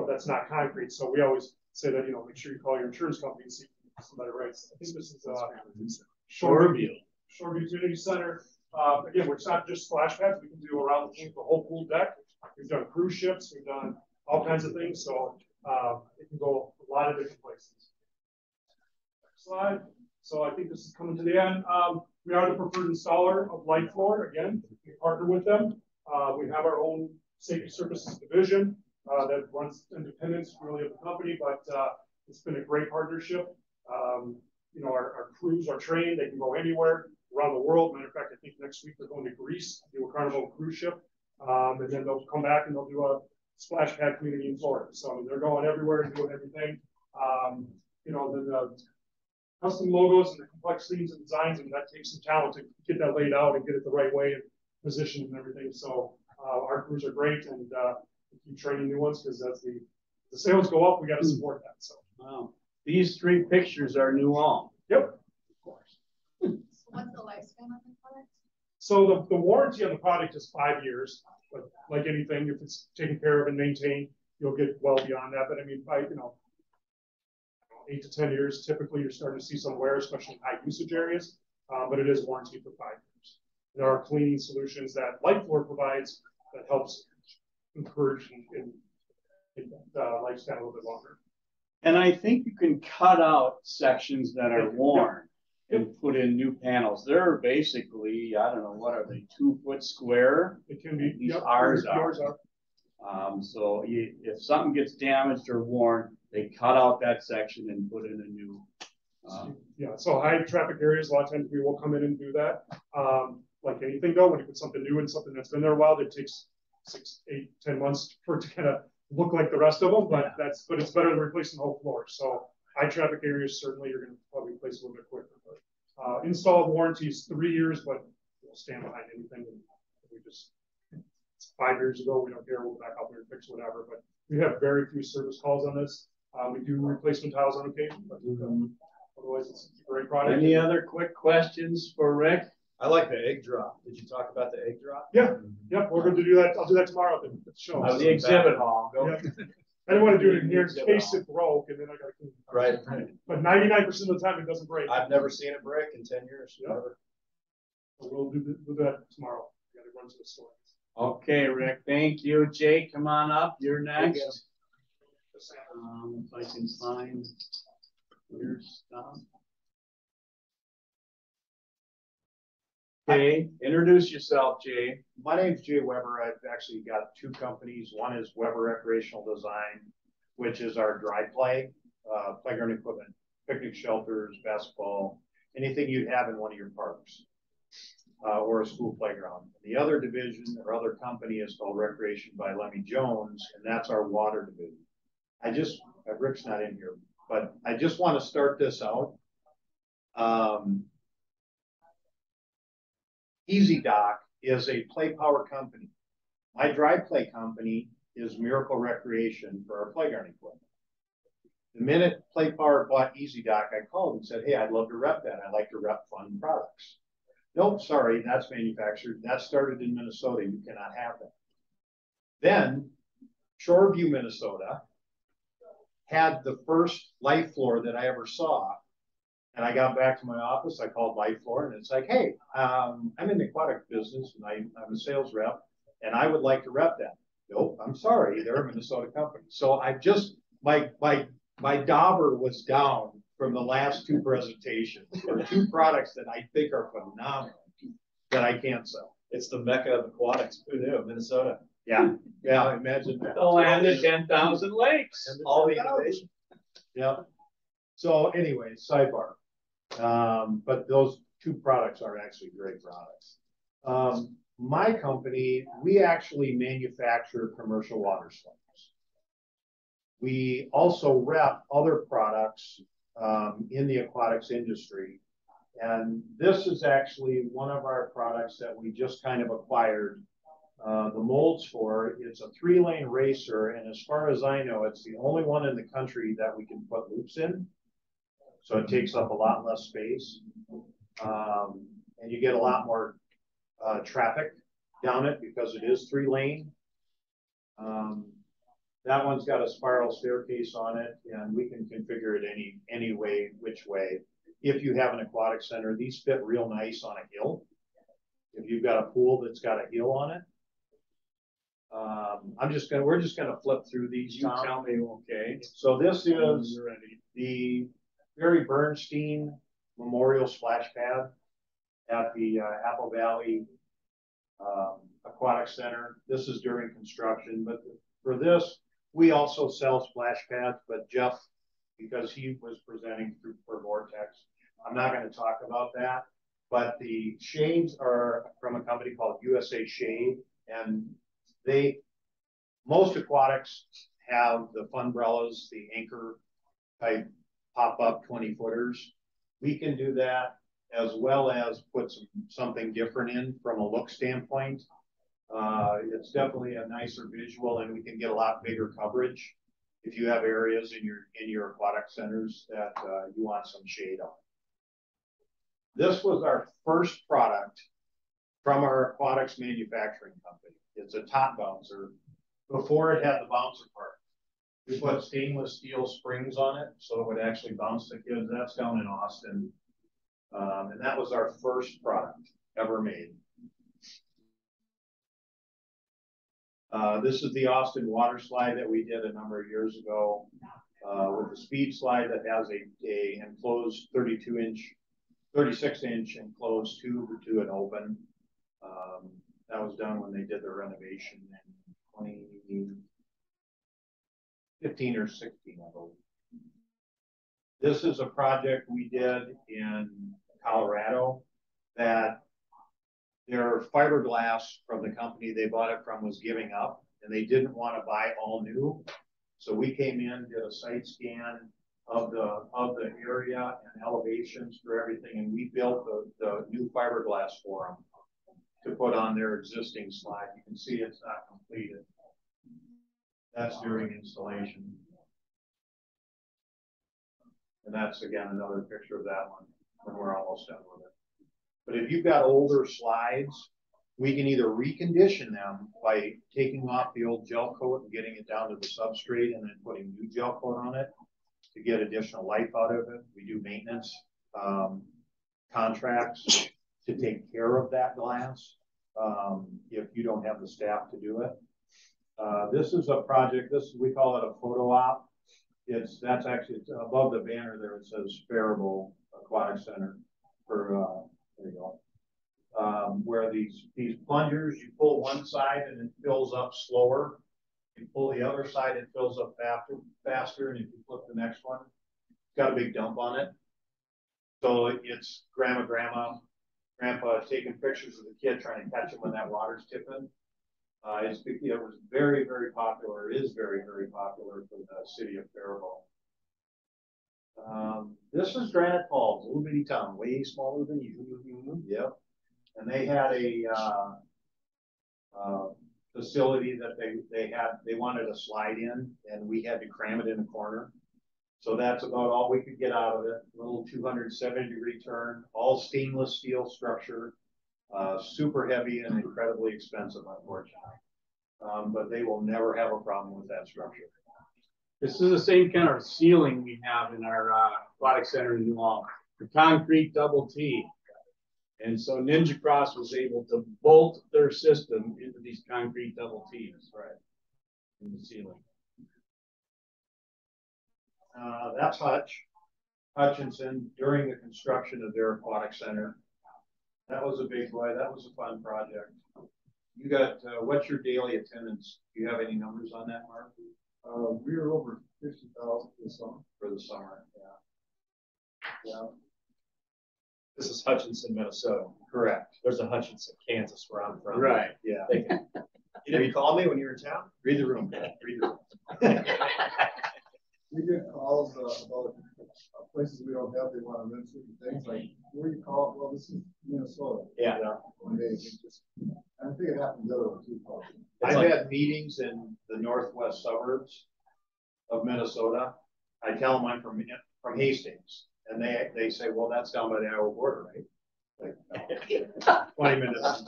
H: that's not concrete. So we always say that, make sure you call your insurance company and see some better rates. I think this is Shoreview Community Center. Again, it's not just splash pads. We can do around the whole pool deck. We've done cruise ships. We've done all kinds of things. So it can go a lot of different places. Next slide. So I think this is coming to the end. We are the preferred installer of Light Floor. Again, we partner with them. We have our own safety services division that runs independent really of the company, but it's been a great partnership. Our crews are trained. They can go anywhere around the world. Matter of fact, I think next week they're going to Greece, do a Carnival cruise ship, and then they'll come back and they'll do a splash pad community in Florida. So they're going everywhere and doing everything. The custom logos and the complex themes and designs, and that takes some talent to get that laid out and get it the right way and positioned and everything. So our crews are great, and we keep training new ones because as the the sales go up, we got to support that. So,
A: Wow. These 3 pictures are New Ulm.
H: yep.
A: Of course.
E: So what's the lifespan of the product?
H: So the warranty on the product is 5 years, but like anything, if it's taken care of and maintained, you'll get well beyond that. But I mean, by 8 to 10 years, typically you're starting to see some wear, especially in high usage areas. But it is warranty for 5 years. There are cleaning solutions that Light Floor provides that helps encourage and lifespan a little bit longer.
A: And I think you can cut out sections that are worn and put in new panels. They're basically, I don't know, what are they, 2 foot square?
H: It can be.
A: These ours
H: yours
A: are. So if something gets damaged or worn, they cut out that section and put in a new.
H: Yeah, so high traffic areas, a lot of times we will come in and do that. Like anything though, when you put something new in something that's been there a while, it takes 6, 8, 10 months for it to kind of look like the rest of them, but it's better than replacing the whole floor. So high traffic areas, certainly you're going to probably replace a little bit quicker. But install warranty is 3 years, but we'll stand behind anything. And it's 5 years ago, we don't care, we'll back out there and fix whatever. But we have very few service calls on this. We do replacement tiles on occasion, but otherwise it's a great product.
A: Any other quick questions for Rick?
C: I like the egg drop. Did you talk about the egg drop?
H: Yeah, we're going to do that. I'll do that tomorrow at the show.
A: The exhibit hall.
H: Yeah. I didn't want to do it in here in case it broke, and then I got to clean it.
C: Right.
H: But 99% of the time it doesn't break.
C: I've never seen it break in 10 years.
H: Yeah. So we'll do that tomorrow. I got to run to the store.
A: Okay, Rick, thank you. Jake, come on up. You're next. If I can find your stuff. Okay, introduce yourself, Jay.
I: My name's Jay Weber. I've actually got 2 companies. One is Weber Recreational Design, which is our dry playground equipment, picnic shelters, basketball, anything you'd have in one of your parks or a school playground. The other division or other company is called Recreation by Lemmy Jones, and that's our water division. Rick's not in here, but I just want to start this out. Easy Dock is a play power company. My dry play company is Miracle Recreation for our playground equipment. The minute Play Power bought Easy Dock, I called and said, hey, I'd love to rep that. I'd like to rep Fun products. Nope, sorry, that's manufactured. That started in Minnesota. You cannot have that. Then Shoreview, Minnesota had the first Light Floor that I ever saw. And I got back to my office, I called Light Floor, and it's like, hey, I'm in the aquatic business, and I'm a sales rep, and I would like to rep that. Nope, I'm sorry, they're a Minnesota company. So I just, my dauber was down from the last 2 presentations for 2 products that I think are phenomenal that I can't sell.
C: It's the mecca of aquatics. Who knew? Minnesota.
I: Yeah, imagine that.
A: The land of 10,000 lakes.
C: All the innovation.
I: Yeah. So anyway, sidebar. But those 2 products are actually great products. My company, we actually manufacture commercial water slides. We also rep other products in the aquatics industry. And this is actually one of our products that we just kind of acquired the molds for. It's a 3-lane racer. And as far as I know, it's the only one in the country that we can put loops in. So it takes up a lot less space. And you get a lot more traffic down it because it is 3-lane. That one's got a spiral staircase on it, and we can configure it any way, which way. If you have an aquatic center, these fit real nice on a hill. If you've got a pool that's got a hill on it. We're just gonna flip through these.
A: You tell me, okay.
I: So this is the Barry Bernstein Memorial Splash Pad at the Apple Valley Aquatic Center. This is during construction, but for this, we also sell splash pads, but Jeff, because he was presenting for Vortex, I'm not going to talk about that, but the shades are from a company called USA Shade, and most aquatics have the Funbrellas, the anchor type pop-up 20-footers. We can do that as well as put something different in from a look standpoint. It's definitely a nicer visual, and we can get a lot bigger coverage. if you have areas in your aquatic centers that you want some shade on. This was our first product from our aquatics manufacturing company. It's a top bouncer. Before it had the bouncer part, we put stainless steel springs on it so it would actually bounce the kids. That's down in Austin. And that was our first product ever made. This is the Austin water slide that we did a number of years ago with the speed slide that has a enclosed 36-inch enclosed tube to an open. That was done when they did the renovation in 2015 or 16, I believe. This is a project we did in Colorado that their fiberglass from the company they bought it from was giving up, and they didn't want to buy all new. So we came in, did a site scan of the area and elevations for everything, and we built the new fiberglass for them to put on their existing slide. You can see it's not completed. That's during installation. And that's, again, another picture of that one when we're almost done with it. But if you've got older slides, we can either recondition them by taking off the old gel coat and getting it down to the substrate and then putting new gel coat on it to get additional life out of it. We do maintenance contracts to take care of that glass if you don't have the staff to do it. This is a project, we call it a photo op. It's above the banner there. It says Faribault Aquatic Center for there you go. Where these plungers, you pull one side and it fills up slower. You pull the other side, it fills up faster, and if you flip the next one, it's got a big dump on it. So it's grandpa taking pictures of the kid trying to catch him when that water's tipping. It was very, very popular. It is very, very popular for the city of Faribault. This is Granite Falls, a little bitty town, way smaller than you. Yep. And they had a facility that they wanted a slide in, and we had to cram it in a corner. So that's about all we could get out of it. A little 270-degree turn, all stainless steel structure, super heavy and incredibly expensive, unfortunately. But they will never have a problem with that structure.
A: This is the same kind of ceiling we have in our aquatic center in New Ulm, the concrete double T. And so Ninja Cross was able to bolt their system into these concrete double T's, right, in the ceiling.
I: That's Hutchinson during the construction of their aquatic center. That was a big boy. That was a fun project. You got, what's your daily attendance? Do you have any numbers on that, Mark?
F: We were over 50,000 this summer.
I: For the summer, yeah. Yeah.
C: This is Hutchinson, Minnesota.
I: Correct.
C: There's a Hutchinson, Kansas, where I'm from.
A: Right.
I: Yeah.
C: You didn't call me when you were in town?
I: Read the room. Read the room.
F: We get calls about places we don't have, they want to rent certain things, like, where you call, well, this is Minnesota.
C: Yeah.
F: One day, I think it happened the other one too, probably.
I: I've had meetings in the northwest suburbs of Minnesota. I tell them I'm from Hastings, and they say, well, that's down by the Iowa border, right? Like, 20 minutes.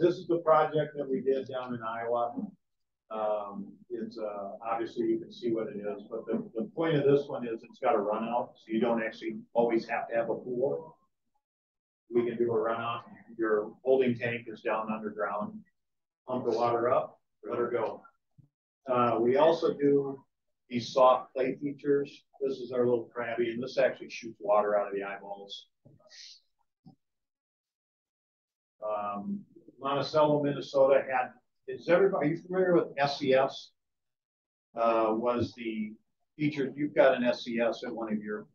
I: This is the project that we did down in Iowa. It's obviously you can see what it is, but the point of this one is it's got a run out, so you don't actually always have to have a pool. We can do a run out. Your holding tank is down underground. Pump the water up, let her go. We also do these soft play features. This is our little crabby, and this actually shoots water out of the eyeballs. Monticello, Minnesota had, are you familiar with SCS? Was the feature, you've got an SCS in one of your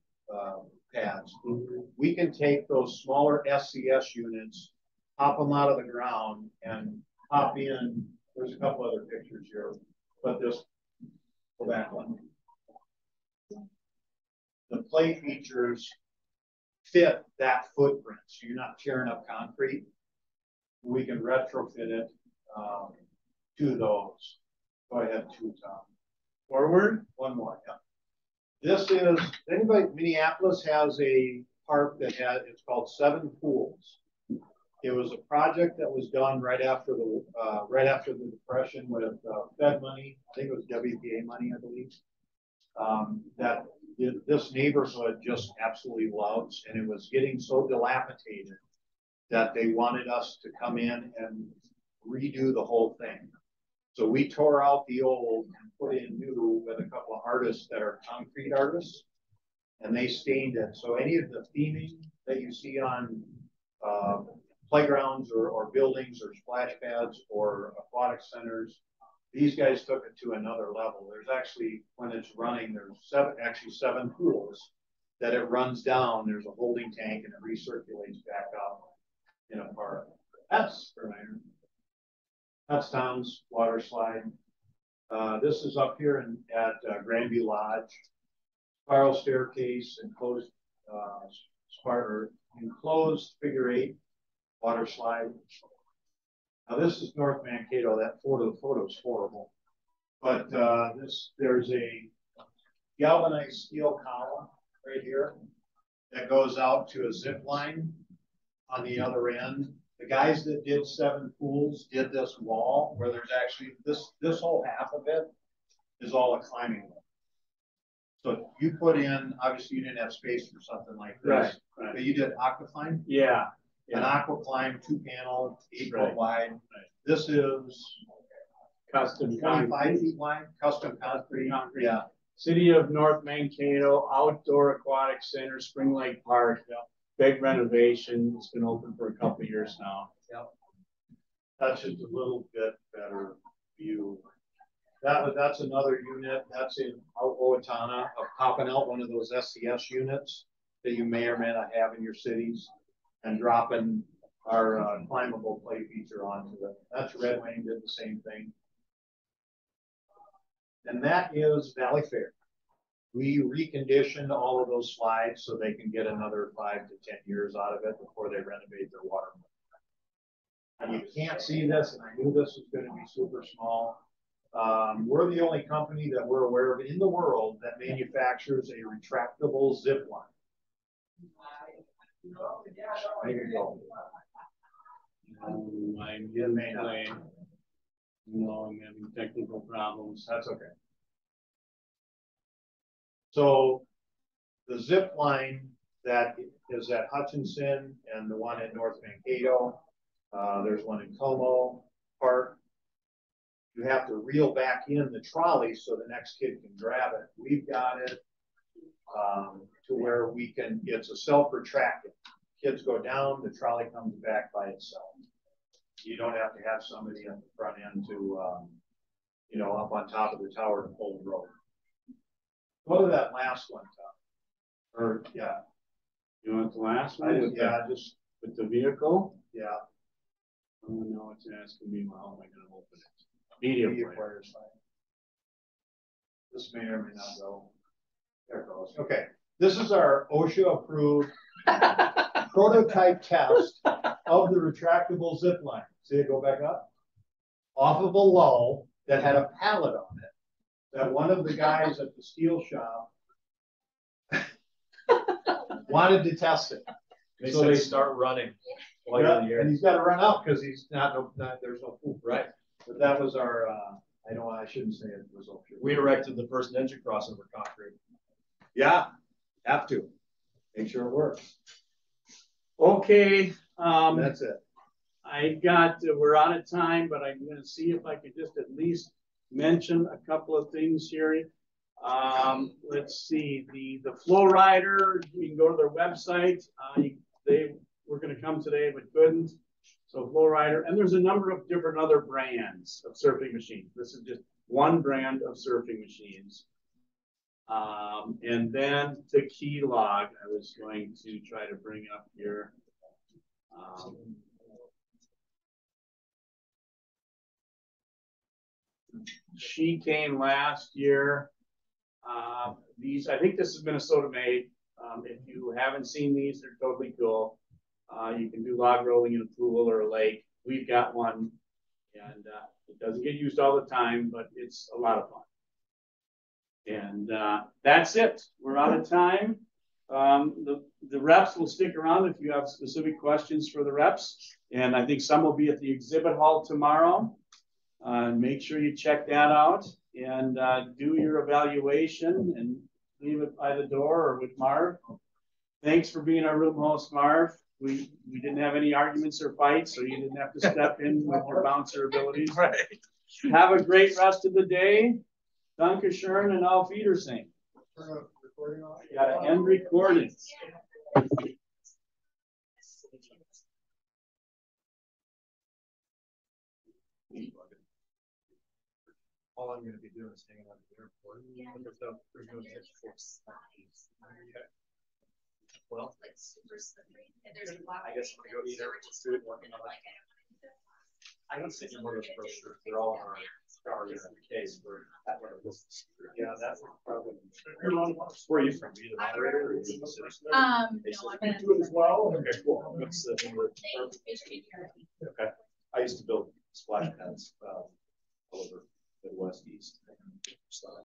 I: pads. We can take those smaller SCS units, pop them out of the ground, and pop in. There's a couple other pictures here, but this, go back one. The play features fit that footprint, so you're not tearing up concrete. We can retrofit it to those. Go ahead, two, Tom.
A: Forward.
I: One more, yeah. This is, anybody, Minneapolis has a park that has, it's called Seven Pools. It was a project that was done right after the Depression with Fed money. I think it was WPA money, I believe. That this neighborhood just absolutely loves, and it was getting so dilapidated that they wanted us to come in and redo the whole thing. So we tore out the old and put in new with a couple of artists that are concrete artists, and they stained it. So any of the theming that you see on playgrounds or buildings or splash pads or aquatic centers, these guys took it to another level. There's actually, when it's running, there's seven pools that it runs down. There's a holding tank and it recirculates back up in a park. That's Tom's water slide. This is up here at Grandview Lodge. Spiral staircase, enclosed figure 8 water slide. Now this is North Mankato. That photo is horrible. But there's a galvanized steel column right here that goes out to a zip line on the other end. The guys that did Seven Pools did this wall where there's actually this whole half of it is all a climbing wall. So you put in, obviously you didn't have space for something like this,
A: right.
I: But you did aquafine.
A: Yeah.
I: An aquacline 2-panel, 8 foot wide.
A: Right.
I: This is
A: Custom
I: 25
A: concrete.
I: feet wide, custom concrete. Yeah.
A: City of North Mankato Outdoor Aquatic Center, Spring Lake Park. Yep. Big renovation. It's been open for a couple of years now.
I: Yep. That's just a little bit better view. That's another unit. That's in Owatonna, popping out one of those SCS units that you may or may not have in your cities, and dropping our climbable play feature onto it. That's Red Wing did the same thing. And that is Valley Fair. We reconditioned all of those slides so they can get another 5 to 10 years out of it before they renovate their water. And you can't see this, and I knew this was going to be super small. We're the only company that we're aware of in the world that manufactures a retractable zip line. There you go.
A: I'm getting playing. No, I'm having technical problems.
I: That's okay. So the zip line that is at Hutchinson and the one at North Mankato, there's one in Como Park. You have to reel back in the trolley so the next kid can grab it. We've got it to where we can, it's a self-retracting. Kids go down, the trolley comes back by itself. You don't have to have somebody at the front end to, up on top of the tower to pull the rope. Go to that last one, Tom. Or, yeah.
A: You want the last one?
I: Just
A: with the vehicle?
I: Yeah.
A: Oh, no, it's asking me, well, how am I going to open it? Media player.
I: This may or may not go. There it goes. Okay. This is our OSHA approved prototype test of the retractable zip line. See it go back up? Off of a lull that had a pallet on it. That one of the guys at the steel shop wanted to test it.
C: So they start running.
I: Yeah, and he's got to run out because he's there's no poop.
C: Right.
I: But that was our, I shouldn't say it was OSHA.
C: We erected the first Ninja Cross over concrete.
I: Yeah, have to. Make sure it works.
A: Okay.
I: That's it.
A: We're out of time, but I'm going to see if I could just at least mention a couple of things here. Let's see, the Flow Rider, you can go to their website. They were going to come today, but couldn't. So Flow Rider, and there's a number of different other brands of surfing machines. This is just one brand of surfing machines. And then the key log, I was going to try to bring up here. She came last year. I think this is Minnesota made. If you haven't seen these, they're totally cool. You can do log rolling in a pool or a lake. We've got one, and It doesn't get used all the time, but it's a lot of fun. And that's it. We're out of time. The reps will stick around if you have specific questions for the reps. And I think some will be at the exhibit hall tomorrow. Make sure you check that out and do your evaluation and leave it by the door or with Marv. Thanks for being our room host, Marv. We didn't have any arguments or fights, so you didn't have to step in with more bouncer abilities.
D: Right.
A: Have a great rest of the day. Danke schön and auf Wiedersehen. Got to end recording.
C: All I'm gonna be doing is hanging out at the airport. Well, I guess I'm gonna go eat airport food, working on it. I don't see any more of those brochures. They're all in our in the case for that one. Yeah, that's probably. Where are you from? Are you the moderator or are you the citizen?
E: No, I'm gonna
H: Do it as well.
C: Okay, cool. What's the name of the? Okay. I used to build splash pads all over Midwest East.